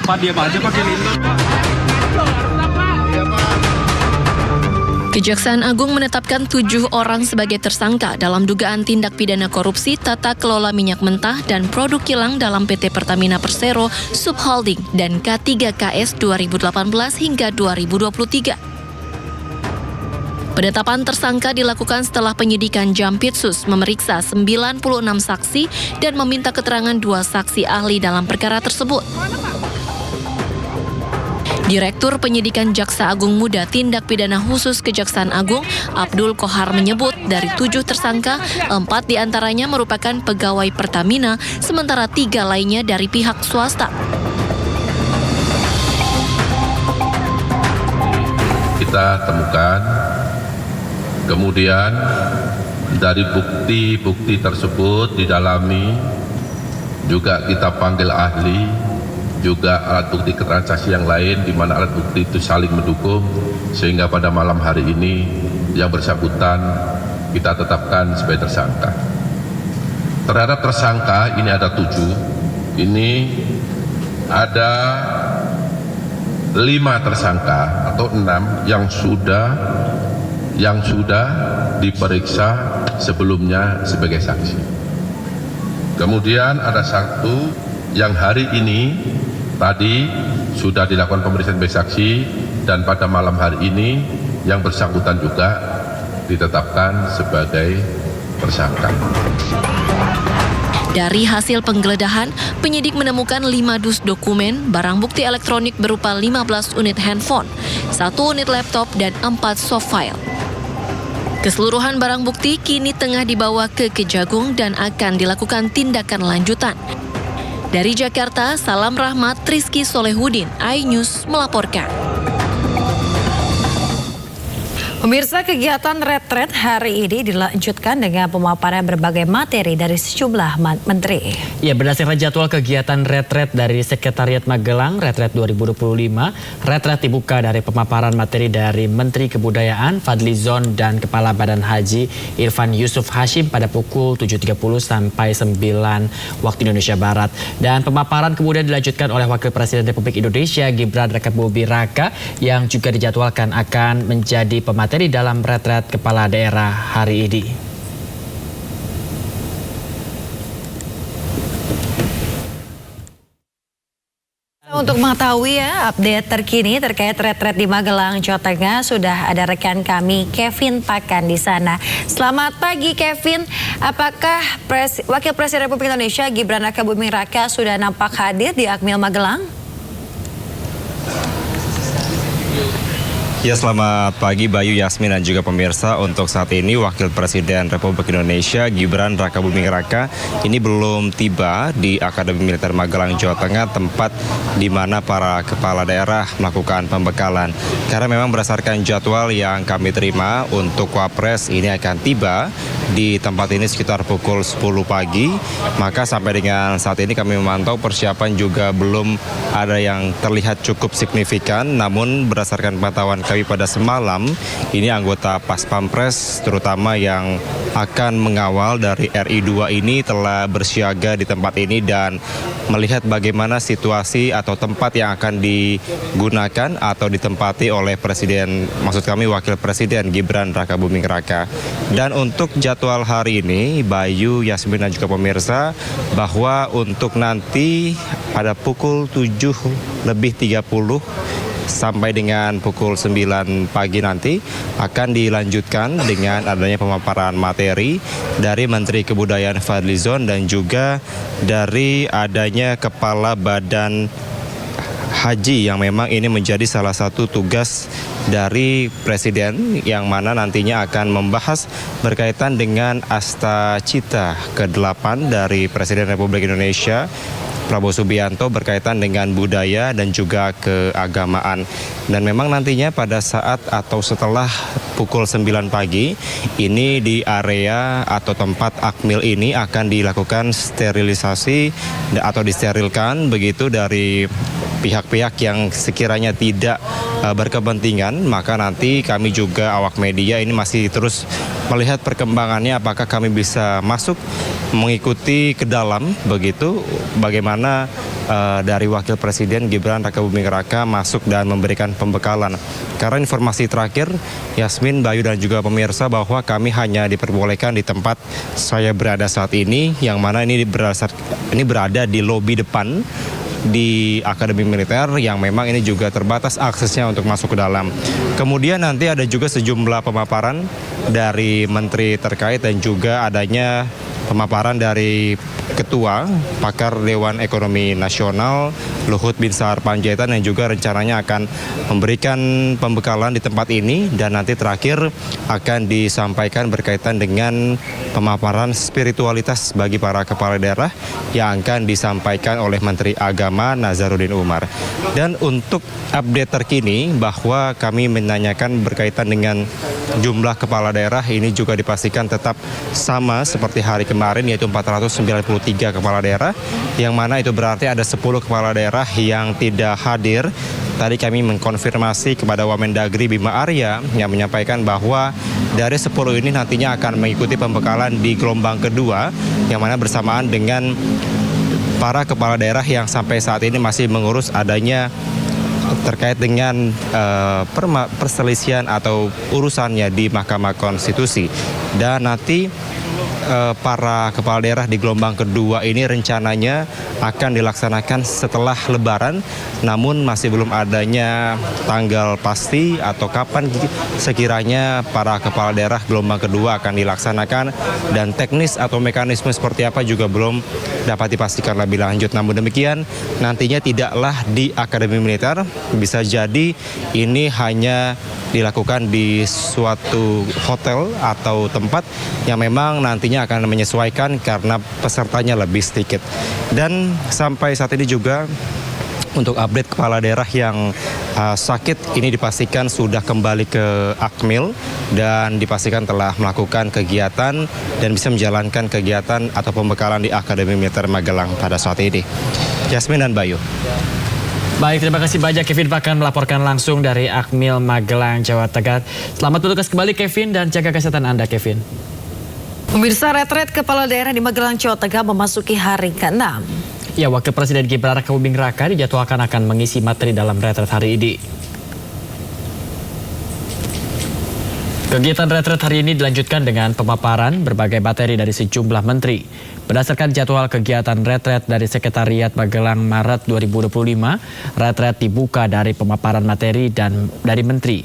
Pak, diam aja pakai lintang. Kejaksaan Agung menetapkan 7 orang sebagai tersangka dalam dugaan tindak pidana korupsi tata kelola minyak mentah dan produk kilang dalam PT Pertamina Persero Subholding dan K3KS 2018 hingga 2023. Penetapan tersangka dilakukan setelah penyidikan Jampitsus memeriksa 96 saksi dan meminta keterangan 2 saksi ahli dalam perkara tersebut. Direktur Penyidikan Jaksa Agung Muda Tindak Pidana Khusus Kejaksaan Agung, Abdul Kohar menyebut dari 7 tersangka, 4 diantaranya merupakan pegawai Pertamina, sementara 3 lainnya dari pihak swasta. Kita temukan, kemudian dari bukti-bukti tersebut didalami, juga kita panggil ahli, juga alat bukti transaksi yang lain di mana alat bukti itu saling mendukung, sehingga pada malam hari ini yang bersangkutan kita tetapkan sebagai tersangka. Terhadap tersangka ini ada 7, ini ada 5 tersangka atau 6 yang sudah diperiksa sebelumnya sebagai saksi. Kemudian ada 1 yang hari ini tadi sudah dilakukan pemeriksaan sebagai saksi, dan pada malam hari ini yang bersangkutan juga ditetapkan sebagai tersangka. Dari hasil penggeledahan, penyidik menemukan 5 dus dokumen, barang bukti elektronik berupa 15 unit handphone, 1 unit laptop, dan 4 soft file. Keseluruhan barang bukti kini tengah dibawa ke Kejagung dan akan dilakukan tindakan lanjutan. Dari Jakarta, Salam Rahmat, Rizky Solehudin, iNews melaporkan. Pemirsa, kegiatan retret hari ini dilanjutkan dengan pemaparan berbagai materi dari sejumlah menteri. Ya, berdasarkan jadwal kegiatan retret dari Sekretariat Magelang, retret 2025, retret dibuka dari pemaparan materi dari Menteri Kebudayaan Fadlizon dan Kepala Badan Haji Irfan Yusuf Hashim pada pukul 7.30 sampai 9 waktu Indonesia Barat. Dan pemaparan kemudian dilanjutkan oleh Wakil Presiden Republik Indonesia Gibran Rakabuming Raka yang juga dijadwalkan akan menjadi pemateri dalam retret kepala daerah hari ini. Untuk mengetahui update terkini terkait retret di Magelang, Jawa Tengah, sudah ada rekan kami Kevin Pakan di sana. Selamat pagi Kevin, apakah Wakil Presiden Republik Indonesia Gibran Rakabuming Raka sudah nampak hadir di Akmil Magelang? Ya, selamat pagi Bayu, Yasmin, dan juga pemirsa. Untuk saat ini Wakil Presiden Republik Indonesia Gibran Rakabuming Raka ini belum tiba di Akademi Militer Magelang, Jawa Tengah, tempat di mana para kepala daerah melakukan pembekalan. Karena memang berdasarkan jadwal yang kami terima, untuk Wapres ini akan tiba di tempat ini sekitar pukul 10 pagi. Maka sampai dengan saat ini kami memantau persiapan juga belum ada yang terlihat cukup signifikan. Namun berdasarkan pantauan kami pada semalam, ini anggota Pas Pampres terutama yang akan mengawal dari RI2 ini telah bersiaga di tempat ini dan melihat bagaimana situasi atau tempat yang akan digunakan atau ditempati oleh Presiden, maksud kami Wakil Presiden Gibran Rakabuming Raka. Dan untuk jadwal hari ini, Bayu, Yasmin, dan juga pemirsa, bahwa untuk nanti pada pukul 7:30 sampai dengan pukul 9 pagi nanti akan dilanjutkan dengan adanya pemaparan materi dari Menteri Kebudayaan Fadlizon dan juga dari adanya Kepala Badan Haji yang memang ini menjadi salah satu tugas dari Presiden yang mana nantinya akan membahas berkaitan dengan Asta Cita ke-8 dari Presiden Republik Indonesia Prabowo Subianto berkaitan dengan budaya dan juga keagamaan. Dan memang nantinya pada saat atau setelah pukul 9 pagi ini di area atau tempat Akmil ini akan dilakukan sterilisasi atau disterilkan begitu dari pihak-pihak yang sekiranya tidak berkepentingan. Maka nanti kami juga awak media ini masih terus melihat perkembangannya, apakah kami bisa masuk mengikuti ke dalam begitu, bagaimana dari Wakil Presiden Gibran Rakabuming Raka masuk dan memberikan pembekalan. Karena informasi terakhir, Yasmin, Bayu, dan juga pemirsa, bahwa kami hanya diperbolehkan di tempat saya berada saat ini, yang mana ini berada di lobi depan di Akademi Militer yang memang ini juga terbatas aksesnya untuk masuk ke dalam. Kemudian nanti ada juga sejumlah pemaparan dari menteri terkait dan juga adanya pemaparan dari Ketua Pakar Dewan Ekonomi Nasional Luhut Binsar Panjaitan yang juga rencananya akan memberikan pembekalan di tempat ini, dan nanti terakhir akan disampaikan berkaitan dengan pemaparan spiritualitas bagi para kepala daerah yang akan disampaikan oleh Menteri Agama Nazaruddin Umar. Dan untuk update terkini bahwa kami menanyakan berkaitan dengan jumlah kepala daerah ini juga dipastikan tetap sama seperti hari kemarin, yaitu 493 kepala daerah, yang mana itu berarti ada 10 kepala daerah yang tidak hadir. Tadi kami mengkonfirmasi kepada Wamendagri Bima Arya yang menyampaikan bahwa dari 10 ini nantinya akan mengikuti pembekalan di gelombang kedua, yang mana bersamaan dengan para kepala daerah yang sampai saat ini masih mengurus adanya terkait dengan perselisihan atau urusannya di Mahkamah Konstitusi. Dan nanti para kepala daerah di gelombang kedua ini rencananya akan dilaksanakan setelah Lebaran, namun masih belum adanya tanggal pasti atau kapan sekiranya para kepala daerah gelombang kedua akan dilaksanakan, dan teknis atau mekanisme seperti apa juga belum dapat dipastikan lebih lanjut. Namun demikian, nantinya tidaklah di Akademi Militer, bisa jadi ini hanya dilakukan di suatu hotel atau tempat yang memang nantinya akan menyesuaikan karena pesertanya lebih sedikit. Dan sampai saat ini juga untuk update kepala daerah yang sakit ini dipastikan sudah kembali ke Akmil dan dipastikan telah melakukan kegiatan dan bisa menjalankan kegiatan atau pembekalan di Akademi Militer Magelang pada saat ini. Yasmin dan Bayu. Baik, terima kasih banyak Kevin Pakan melaporkan langsung dari Akmil Magelang, Jawa Tengah. Selamat bertugas kembali Kevin, dan jaga kesehatan Anda Kevin. Pemirsa, retret kepala daerah di Magelang, Jawa Tengah memasuki hari ke-6. Ya, Wakil Presiden Gibran Rakabuming Raka dijadwalkan akan mengisi materi dalam retret hari ini. Kegiatan retret hari ini dilanjutkan dengan pemaparan berbagai materi dari sejumlah menteri. Berdasarkan jadwal kegiatan retret dari Sekretariat Magelang Maret 2025, retret dibuka dari pemaparan materi dan dari menteri.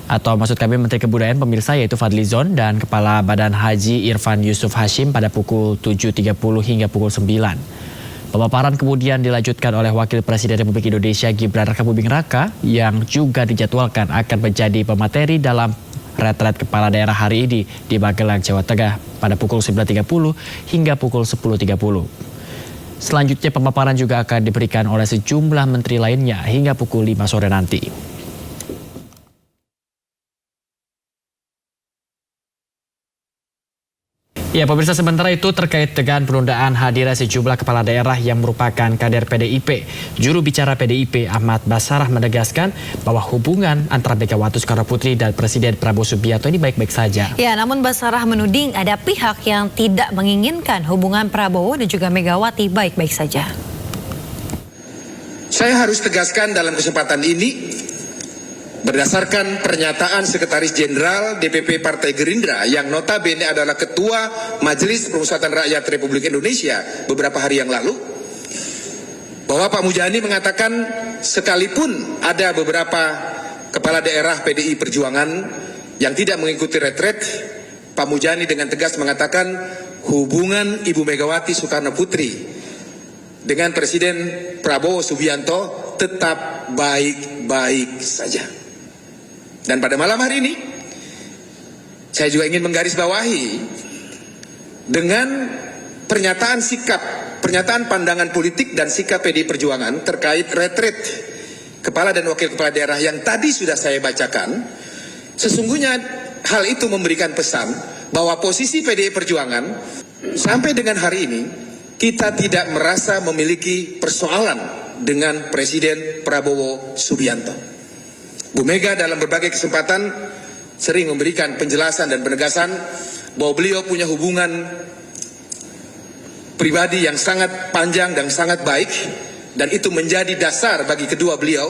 Atau maksud kami Menteri Kebudayaan pemirsa, yaitu Fadlizon, dan Kepala Badan Haji Irfan Yusuf Hashim pada pukul 7.30 hingga pukul 9. Pemaparan kemudian dilanjutkan oleh Wakil Presiden Republik Indonesia Gibran Rakabuming Raka yang juga dijadwalkan akan menjadi pemateri dalam retret kepala daerah hari ini di Magelang, Jawa Tengah pada pukul 9.30 hingga pukul 10.30. Selanjutnya pemaparan juga akan diberikan oleh sejumlah menteri lainnya hingga pukul 5 sore nanti. Ya, pemirsa, sementara itu terkait dengan penundaan hadirnya sejumlah kepala daerah yang merupakan kader PDIP. Juru bicara PDIP Ahmad Basarah menegaskan bahwa hubungan antara Megawati Soekarnoputri dan Presiden Prabowo Subianto ini baik-baik saja. Ya, namun Basarah menuding ada pihak yang tidak menginginkan hubungan Prabowo dan juga Megawati baik-baik saja. Saya harus tegaskan dalam kesempatan ini, berdasarkan pernyataan Sekretaris Jenderal DPP Partai Gerindra yang notabene adalah Ketua Majelis Permusyawaratan Rakyat Republik Indonesia beberapa hari yang lalu, bahwa Pak Mujani mengatakan sekalipun ada beberapa kepala daerah PDI Perjuangan yang tidak mengikuti retret, Pak Mujani dengan tegas mengatakan hubungan Ibu Megawati Soekarnoputri dengan Presiden Prabowo Subianto tetap baik-baik saja. Dan pada malam hari ini, saya juga ingin menggarisbawahi dengan pernyataan sikap, pernyataan pandangan politik dan sikap PDI Perjuangan terkait retret kepala dan wakil kepala daerah yang tadi sudah saya bacakan. Sesungguhnya hal itu memberikan pesan bahwa posisi PDI Perjuangan sampai dengan hari ini kita tidak merasa memiliki persoalan dengan Presiden Prabowo Subianto. Bu Mega dalam berbagai kesempatan sering memberikan penjelasan dan penegasan bahwa beliau punya hubungan pribadi yang sangat panjang dan sangat baik, dan itu menjadi dasar bagi kedua beliau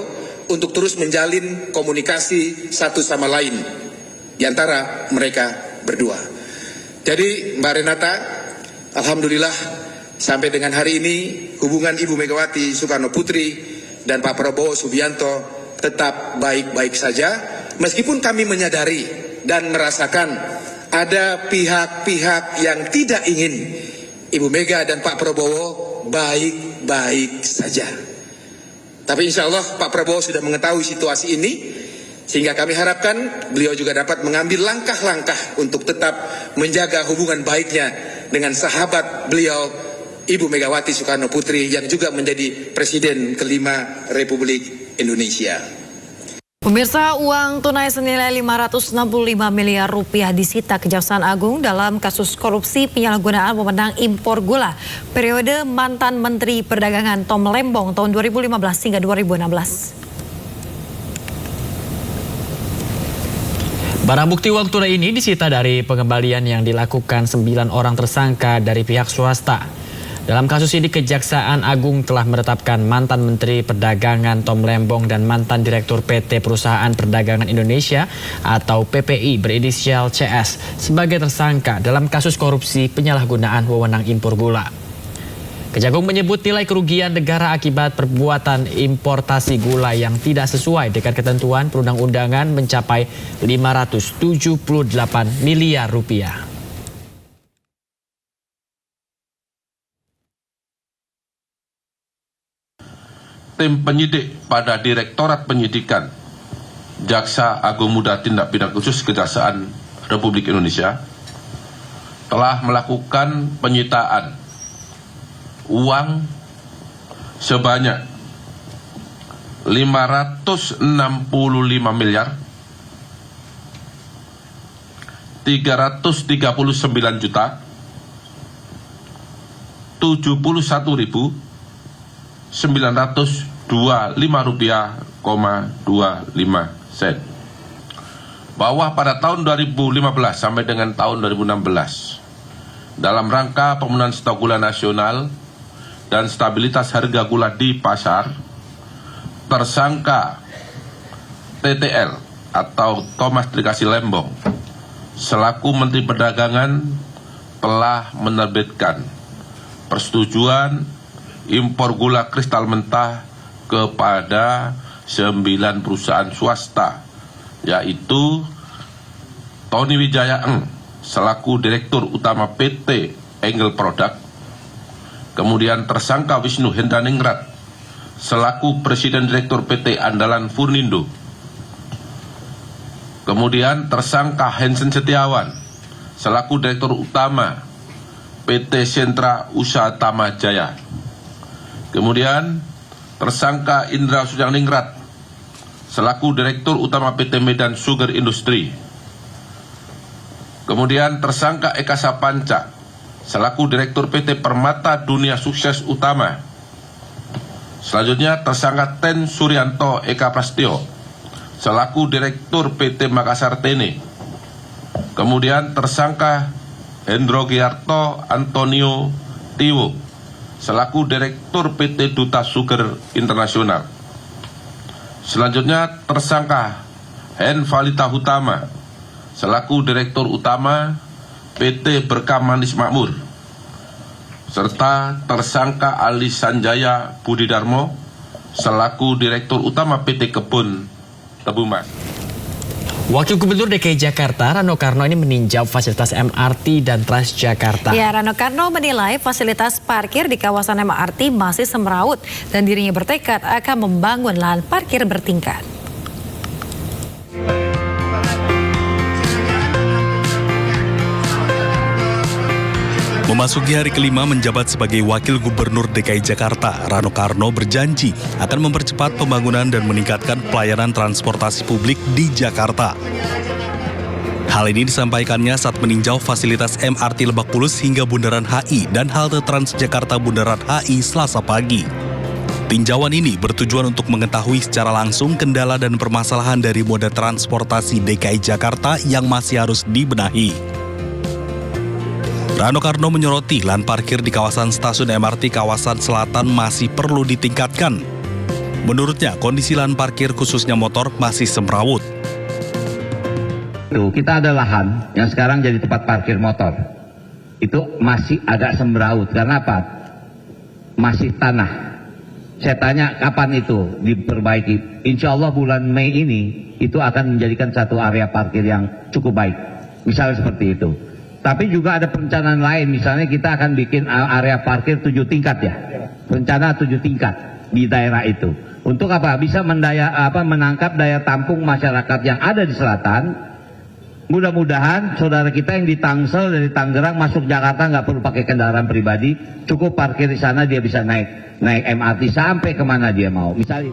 untuk terus menjalin komunikasi satu sama lain di antara mereka berdua. Jadi Mbak Renata, alhamdulillah Sampai dengan hari ini hubungan Ibu Megawati Soekarno Putri dan Pak Prabowo Subianto tetap baik-baik saja, meskipun kami menyadari dan merasakan ada pihak-pihak yang tidak ingin Ibu Mega dan Pak Prabowo baik-baik saja. Tapi insya Allah Pak Prabowo sudah mengetahui situasi ini, sehingga kami harapkan beliau juga dapat mengambil langkah-langkah untuk tetap menjaga hubungan baiknya dengan sahabat beliau Ibu Megawati Soekarno Putri yang juga menjadi Presiden kelima Republik Indonesia. Pemirsa, uang tunai senilai 565 miliar rupiah disita Kejaksaan Agung dalam kasus korupsi penyalahgunaan wewenang impor gula periode mantan Menteri Perdagangan Tom Lembong tahun 2015 hingga 2016. Barang bukti uang tunai ini disita dari pengembalian yang dilakukan 9 orang tersangka dari pihak swasta. Dalam kasus ini Kejaksaan Agung telah menetapkan mantan Menteri Perdagangan Tom Lembong dan mantan Direktur PT Perusahaan Perdagangan Indonesia atau PPI berinisial CS sebagai tersangka dalam kasus korupsi penyalahgunaan wewenang impor gula. Kejagung menyebut nilai kerugian negara akibat perbuatan importasi gula yang tidak sesuai dengan ketentuan perundang-undangan mencapai 578 miliar rupiah. Tim penyidik pada Direktorat Penyidikan Jaksa Agung Muda Tindak Pidana Khusus Kejaksaan Republik Indonesia telah melakukan penyitaan uang sebanyak 565 miliar 339 juta 71.925 rupiah, 25 sen. Bahwa pada tahun 2015 sampai dengan tahun 2016 dalam rangka pemenuhan stok gula nasional dan stabilitas harga gula di pasar, tersangka TTL atau Thomas Trikasih Lembong selaku Menteri Perdagangan telah menerbitkan persetujuan impor gula kristal mentah kepada 9 perusahaan swasta, yaitu Tony Wijaya Eng selaku Direktur Utama PT Engel Product, kemudian tersangka Wisnu Hendraningrat selaku Presiden Direktur PT Andalan Furnindo, kemudian tersangka Hensen Setiawan selaku Direktur Utama PT Sentra Usaha Tama Jaya, kemudian tersangka Indra Sujaningrat selaku Direktur Utama PT Medan Sugar Industry, kemudian tersangka Eka Sapanca selaku Direktur PT Permata Dunia Sukses Utama, selanjutnya tersangka Ten Suryanto Eka Prastio selaku Direktur PT Makassar Tene, kemudian tersangka Hendro Giarto Antonio Tiwo selaku Direktur PT Duta Sugar Internasional. Selanjutnya tersangka Hen Valita Hutama selaku Direktur Utama PT Berkah Manis Makmur, serta tersangka Ali Sanjaya Budi Darmo selaku Direktur Utama PT Kebun Tebu Mas. Wakil Gubernur DKI Jakarta Rano Karno ini meninjau fasilitas MRT dan Transjakarta. Ya, Rano Karno menilai fasilitas parkir di kawasan MRT masih semeraut dan dirinya bertekad akan membangun lahan parkir bertingkat. Memasuki hari kelima menjabat sebagai Wakil Gubernur DKI Jakarta, Rano Karno berjanji akan mempercepat pembangunan dan meningkatkan pelayanan transportasi publik di Jakarta. Hal ini disampaikannya saat meninjau fasilitas MRT Lebak Bulus hingga Bundaran HI dan halte Transjakarta Bundaran HI Selasa pagi. Tinjauan ini bertujuan untuk mengetahui secara langsung kendala dan permasalahan dari moda transportasi DKI Jakarta yang masih harus dibenahi. Rano Karno menyoroti lahan parkir di kawasan stasiun MRT kawasan selatan masih perlu ditingkatkan. Menurutnya, kondisi lahan parkir khususnya motor masih semrawut. Kita ada lahan yang sekarang jadi tempat parkir motor. Itu masih agak semrawut. Karena apa? masih tanah. Saya tanya kapan itu diperbaiki. Insya Allah bulan Mei ini itu akan menjadikan satu area parkir yang cukup baik. Misalnya seperti itu. Tapi juga ada perencanaan lain. Misalnya kita akan bikin area parkir 7 tingkat ya. Rencana 7 tingkat di daerah itu. Untuk apa? Bisa menangkap daya tampung masyarakat yang ada di selatan. Mudah-mudahan saudara kita yang di Tangsel dari Tangerang masuk Jakarta nggak perlu pakai kendaraan pribadi, cukup parkir di sana, dia bisa naik MRT sampai kemana dia mau. Misalnya.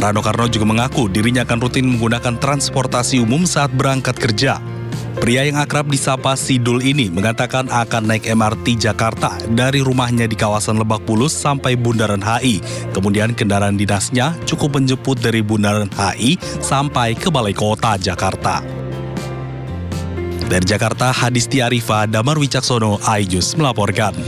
Rano Karno juga mengaku dirinya akan rutin menggunakan transportasi umum saat berangkat kerja. Pria yang akrab disapa Sidul ini mengatakan akan naik MRT Jakarta dari rumahnya di kawasan Lebak Bulus sampai Bundaran HI. Kemudian kendaraan dinasnya cukup menjemput dari Bundaran HI sampai ke Balai Kota Jakarta. Dari Jakarta, Hadisti Arifa, Damar Wicaksono, iNews melaporkan.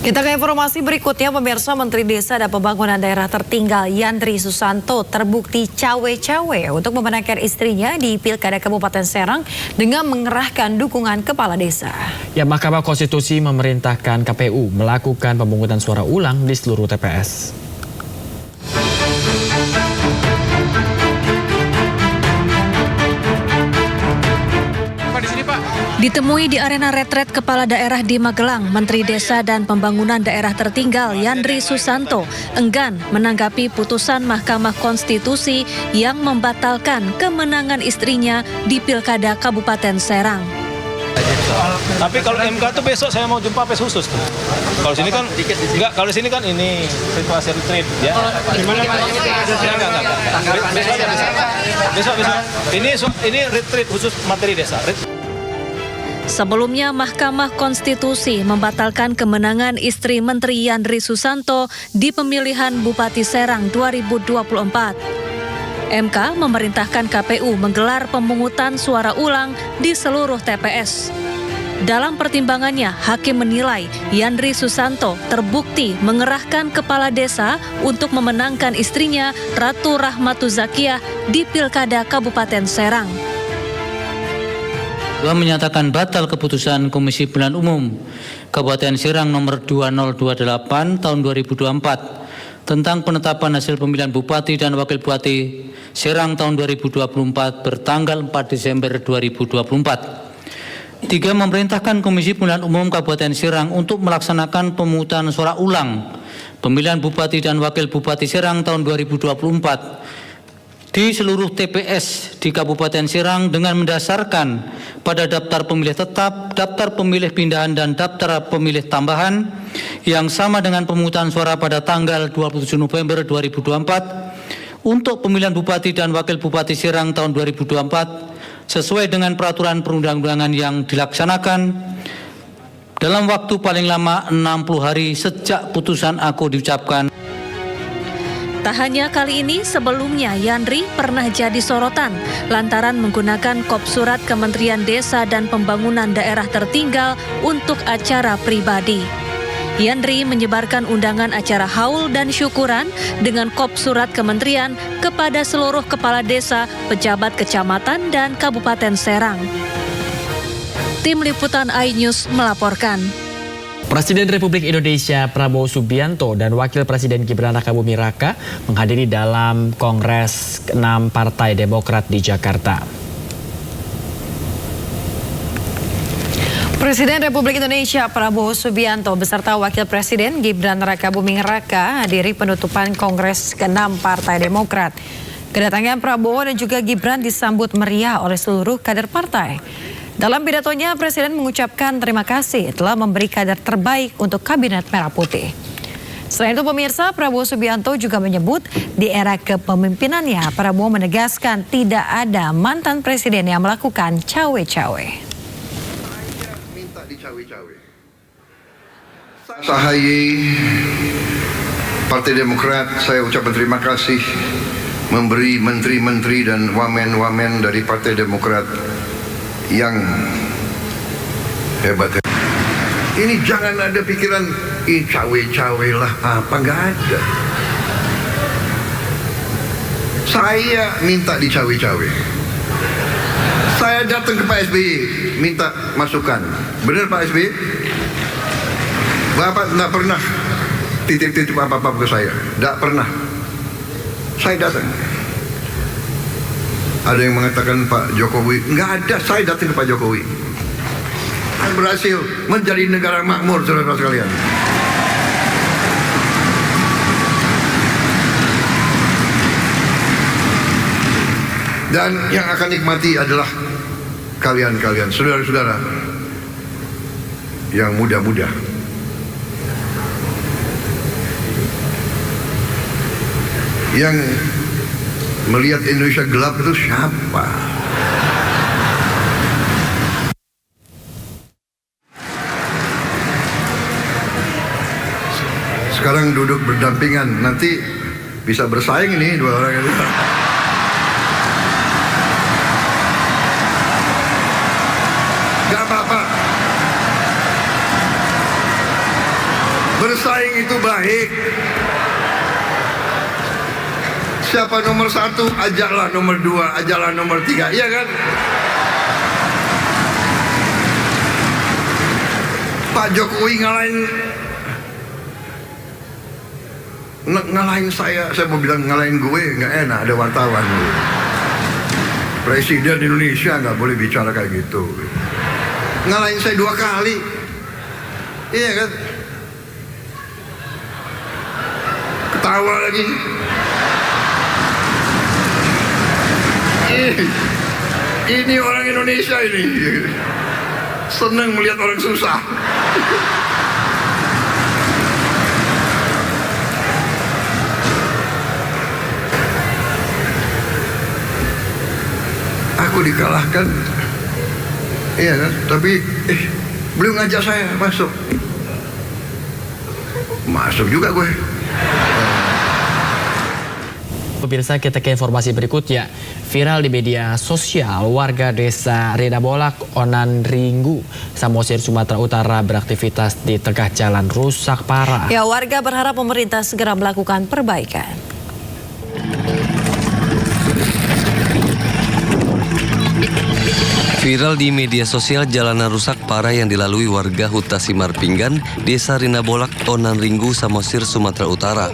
Kita ke informasi berikutnya, pemirsa. Menteri Desa dan Pembangunan Daerah Tertinggal Yandri Susanto terbukti cawe-cawe untuk memenangkan istrinya di Pilkada Kabupaten Serang dengan mengerahkan dukungan kepala desa. Ya, Mahkamah Konstitusi memerintahkan KPU melakukan pemungutan suara ulang di seluruh TPS. Ditemui di arena retret kepala daerah di Magelang, Menteri Desa dan Pembangunan Daerah Tertinggal Yandri Susanto enggan menanggapi putusan Mahkamah Konstitusi yang membatalkan kemenangan istrinya di Pilkada Kabupaten Serang. Tapi kalau MK tuh besok saya mau jumpa PES khusus tuh. Kalau sini kan enggak, kalau sini kan ini situasi retreat ya. Gimana Pak? Besok. Ini retreat khusus materi desa. Sebelumnya, Mahkamah Konstitusi membatalkan kemenangan istri Menteri Yandri Susanto di pemilihan Bupati Serang 2024. MK memerintahkan KPU menggelar pemungutan suara ulang di seluruh TPS. Dalam pertimbangannya, hakim menilai Yandri Susanto terbukti mengerahkan kepala desa untuk memenangkan istrinya Ratu Rahmatu Zakiah di Pilkada Kabupaten Serang. Menyatakan batal keputusan Komisi Pemilihan Umum Kabupaten Serang nomor 2028 tahun 2024 tentang penetapan hasil pemilihan Bupati dan Wakil Bupati Serang tahun 2024 bertanggal 4 Desember 2024. 3. Memerintahkan Komisi Pemilihan Umum Kabupaten Serang untuk melaksanakan pemungutan suara ulang pemilihan Bupati dan Wakil Bupati Serang tahun 2024 di seluruh TPS di Kabupaten Serang dengan mendasarkan pada daftar pemilih tetap, daftar pemilih pindahan, dan daftar pemilih tambahan yang sama dengan pemungutan suara pada tanggal 27 November 2024 untuk pemilihan Bupati dan Wakil Bupati Serang tahun 2024 sesuai dengan peraturan perundang-undangan yang dilaksanakan dalam waktu paling lama 60 hari sejak putusan aku diucapkan. Tak hanya kali ini, sebelumnya Yandri pernah jadi sorotan lantaran menggunakan kop surat Kementerian Desa dan Pembangunan Daerah Tertinggal untuk acara pribadi. Yandri menyebarkan undangan acara haul dan syukuran dengan kop surat kementerian kepada seluruh kepala desa, pejabat kecamatan, dan Kabupaten Serang. Tim Liputan iNews melaporkan. Presiden Republik Indonesia Prabowo Subianto dan Wakil Presiden Gibran Rakabuming Raka menghadiri dalam Kongres 6 Partai Demokrat di Jakarta. Presiden Republik Indonesia Prabowo Subianto beserta Wakil Presiden Gibran Rakabuming Raka hadiri penutupan Kongres ke-6 Partai Demokrat. Kedatangan Prabowo dan juga Gibran disambut meriah oleh seluruh kader partai. Dalam pidatonya, Presiden mengucapkan terima kasih telah memberi kader terbaik untuk Kabinet Merah Putih. Selain itu, pemirsa, Prabowo Subianto juga menyebut di era kepemimpinannya, Prabowo menegaskan tidak ada mantan presiden yang melakukan cawe-cawe. Minta dicawe-cawe. Ahaye, Partai Demokrat, saya ucapkan terima kasih memberi menteri-menteri dan wamen-wamen dari Partai Demokrat yang hebat. Ini jangan ada pikiran cawe-cawe lah apa, nggak ada. Saya minta dicawe-cawe. Saya Saya datang ke Pak SBY minta masukan. Benar Pak SBY? Bapak tidak pernah titip-titip apa-apa ke saya. Tidak pernah. Saya datang. Ada yang mengatakan Pak Jokowi. Nggak ada, saya datang ke Pak Jokowi. Saya berhasil menjadi negara makmur, saudara-saudara sekalian. Dan yang akan nikmati adalah kalian-kalian, saudara-saudara yang muda-muda. Yang melihat Indonesia gelap itu siapa? Sekarang duduk berdampingan, nanti bisa bersaing ini dua orang itu. Gak apa-apa. Bersaing itu baik. Siapa nomor 1, ajaklah nomor 2, ajaklah nomor 3, iya kan? Pak Jokowi ngalahin saya mau bilang ngalahin gue, nggak enak, ada wartawan. Presiden Indonesia nggak boleh bicara kayak gitu. Ngalahin saya 2 kali, iya kan? Ketawa lagi. Ini orang Indonesia ini senang melihat orang susah. Aku dikalahkan, iya kan? Tapi beliau ngajak saya masuk juga gue. Pemirsa, kita ke informasi berikutnya. Viral di media sosial, warga desa Rinabolak, Onan Ringgu, Samosir, Sumatera Utara beraktivitas di tengah jalan rusak parah. Ya, warga berharap pemerintah segera melakukan perbaikan. Viral di media sosial jalanan rusak parah yang dilalui warga Huta Simar Pinggan, desa Rinabolak, Onan Ringgu, Samosir, Sumatera Utara.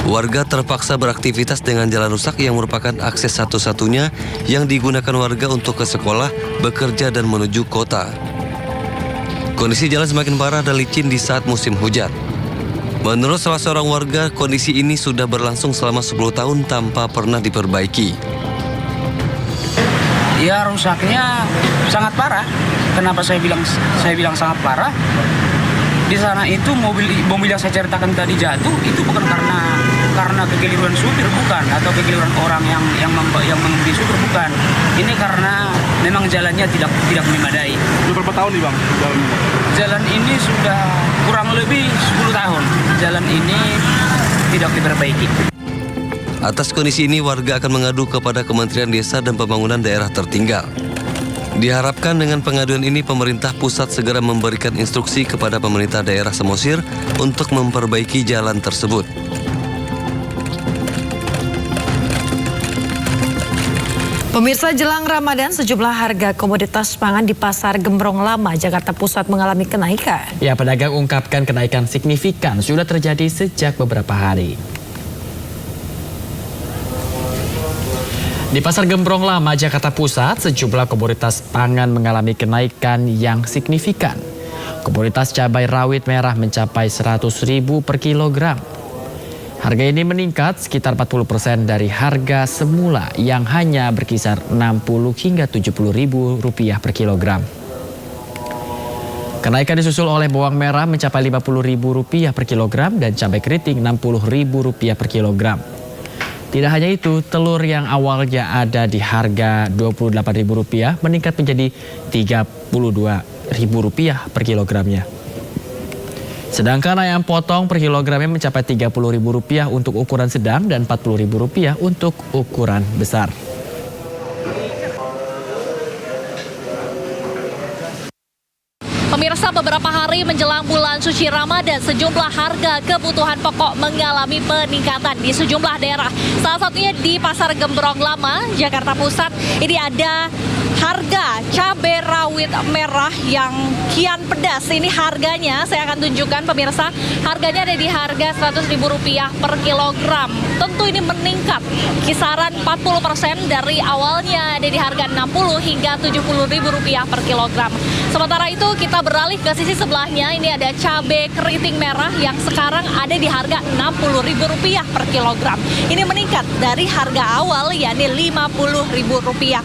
Warga terpaksa beraktivitas dengan jalan rusak yang merupakan akses satu-satunya yang digunakan warga untuk ke sekolah, bekerja, dan menuju kota. Kondisi jalan semakin parah dan licin di saat musim hujan. Menurut salah seorang warga, kondisi ini sudah berlangsung selama 10 tahun tanpa pernah diperbaiki. Ya, rusaknya sangat parah. Kenapa saya bilang sangat parah? Di sana itu mobil yang saya ceritakan tadi jatuh itu bukan karena kekeliruan supir, bukan, atau kekeliruan orang yang mengemudi supir, bukan. Ini karena memang jalannya tidak memadai. Sudah berapa tahun nih Bang? Jalan ini sudah kurang lebih 10 tahun. Jalan ini tidak diperbaiki. Atas kondisi ini, warga akan mengadu kepada Kementerian Desa dan Pembangunan Daerah Tertinggal. Diharapkan dengan pengaduan ini pemerintah pusat segera memberikan instruksi kepada pemerintah daerah Samosir untuk memperbaiki jalan tersebut. Pemirsa, jelang Ramadan sejumlah harga komoditas pangan di Pasar Gembrong Lama, Jakarta Pusat mengalami kenaikan. Ya, pedagang ungkapkan kenaikan signifikan sudah terjadi sejak beberapa hari. Di Pasar Gembrong Lama, Jakarta Pusat, sejumlah komoditas pangan mengalami kenaikan yang signifikan. Komoditas cabai rawit merah mencapai 100.000 per kilogram. Harga ini meningkat sekitar 40% dari harga semula yang hanya berkisar 60 hingga 70.000 rupiah per kilogram. Kenaikan disusul oleh bawang merah mencapai 50.000 rupiah per kilogram dan cabai keriting 60.000 rupiah per kilogram. Tidak hanya itu, telur yang awalnya ada di harga Rp28.000 meningkat menjadi Rp32.000 per kilogramnya. Sedangkan ayam potong per kilogramnya mencapai Rp30.000 untuk ukuran sedang dan Rp40.000 untuk ukuran besar. Pemirsa, beberapa hari menjelang bulan suci Ramadan, sejumlah harga kebutuhan pokok mengalami peningkatan di sejumlah daerah. Salah satunya di Pasar Gembrong Lama, Jakarta Pusat. Ini ada harga cabai rawit merah yang kian pedas. Ini harganya, saya akan tunjukkan pemirsa, harganya ada di harga Rp100.000 per kilogram. Tentu ini meningkat kisaran 40% dari awalnya ada di harga Rp60 hingga Rp70.000 per kilogram. Sementara itu kita beralih ke sisi sebelahnya, ini ada cabai keriting merah yang sekarang ada di harga Rp60.000 per kilogram. Ini meningkat dari harga awal yakni Rp50.000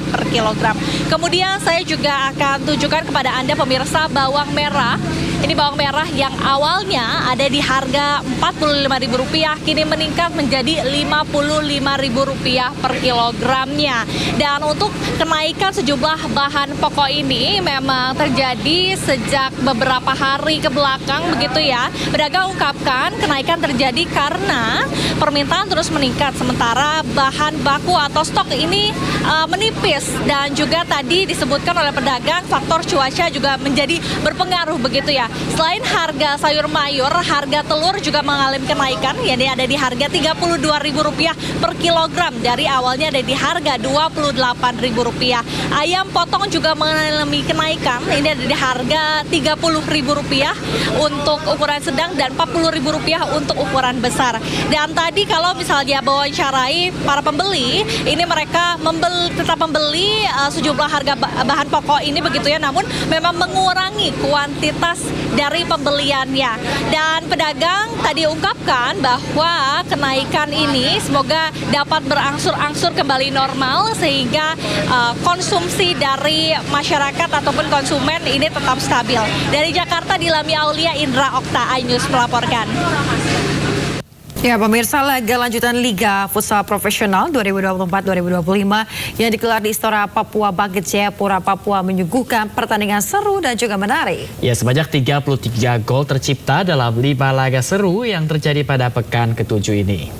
per kilogram. Kemudian saya juga akan tunjukkan kepada Anda pemirsa bawang merah. Ini bawang merah yang awalnya ada di harga Rp45.000 kini meningkat menjadi Rp55.000 per kilogramnya. Dan untuk kenaikan sejumlah bahan pokok ini memang terjadi sejak beberapa hari ke belakang begitu ya. Pedagang ungkapkan kenaikan terjadi karena permintaan terus meningkat sementara bahan baku atau stok ini menipis, dan juga tadi disebutkan oleh pedagang faktor cuaca juga menjadi berpengaruh begitu ya. Selain harga sayur mayur, harga telur juga mengalami kenaikan, yakni ada di harga Rp32.000 per kilogram dari awalnya ada di harga Rp28.000. Ayam potong juga mengalami kenaikan, ini ada di harga Rp30.000 untuk ukuran sedang dan Rp40.000 untuk ukuran besar. Dan tadi kalau misalnya wawancarai para pembeli, ini mereka tetap membeli sejumlah harga bahan pokok ini begitu ya, namun memang mengurangi kuantitas dari pembeliannya. Dan pedagang tadi ungkapkan bahwa kenaikan ini semoga dapat berangsur-angsur kembali normal sehingga konsumsi dari masyarakat ataupun konsumen ini tetap stabil. Dari Jakarta, Dilami Aulia, Indra Okta, iNews melaporkan. Ya pemirsa, laga lanjutan Liga Futsal Profesional 2024-2025 yang digelar di Istora Papua Bangkit Jayapura, Papua menyuguhkan pertandingan seru dan juga menarik. Ya, sebanyak 33 gol tercipta dalam 5 laga seru yang terjadi pada pekan ke-7 ini.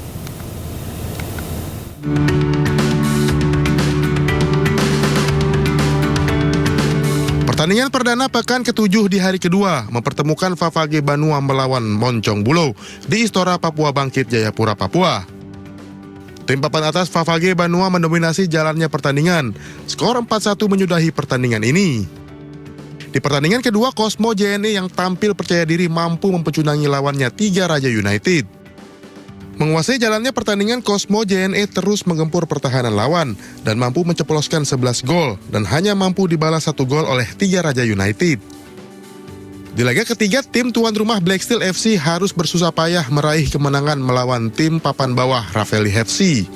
Pertandingan perdana pekan ke-7 di hari kedua mempertemukan Favage Banua melawan Moncong Bulo di Istora Papua Bangkit Jayapura, Papua. Tim papan atas Favage Banua mendominasi jalannya pertandingan. Skor 4-1 menyudahi pertandingan ini. Di pertandingan kedua, Cosmo JNE yang tampil percaya diri mampu mempecundangi lawannya Tiga Raja United. Menguasai jalannya pertandingan, Cosmo JNE terus menggempur pertahanan lawan dan mampu menceploskan 11 gol dan hanya mampu dibalas 1 gol oleh Tiga Raja United. Di laga ketiga, tim tuan rumah Black Steel FC harus bersusah payah meraih kemenangan melawan tim papan bawah Rafeli FC.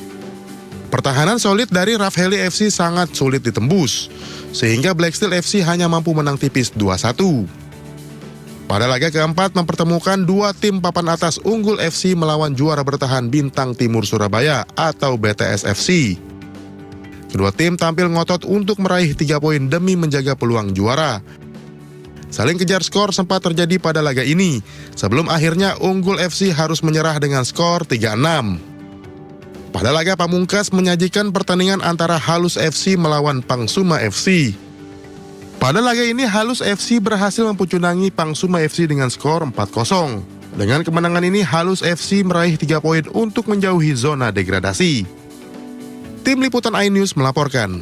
Pertahanan solid dari Rafeli FC sangat sulit ditembus, sehingga Black Steel FC hanya mampu menang tipis 2-1. Pada laga keempat mempertemukan dua tim papan atas unggul FC melawan juara bertahan Bintang Timur Surabaya atau BTS FC. Kedua tim tampil ngotot untuk meraih 3 poin demi menjaga peluang juara. Saling kejar skor sempat terjadi pada laga ini, sebelum akhirnya unggul FC harus menyerah dengan skor 3-6. Pada laga pamungkas menyajikan pertandingan antara Halus FC melawan Pangsuma FC. Pada laga ini Halus FC berhasil mempucundangi Pangsuma FC dengan skor 4-0. Dengan kemenangan ini Halus FC meraih 3 poin untuk menjauhi zona degradasi. Tim Liputan iNews melaporkan.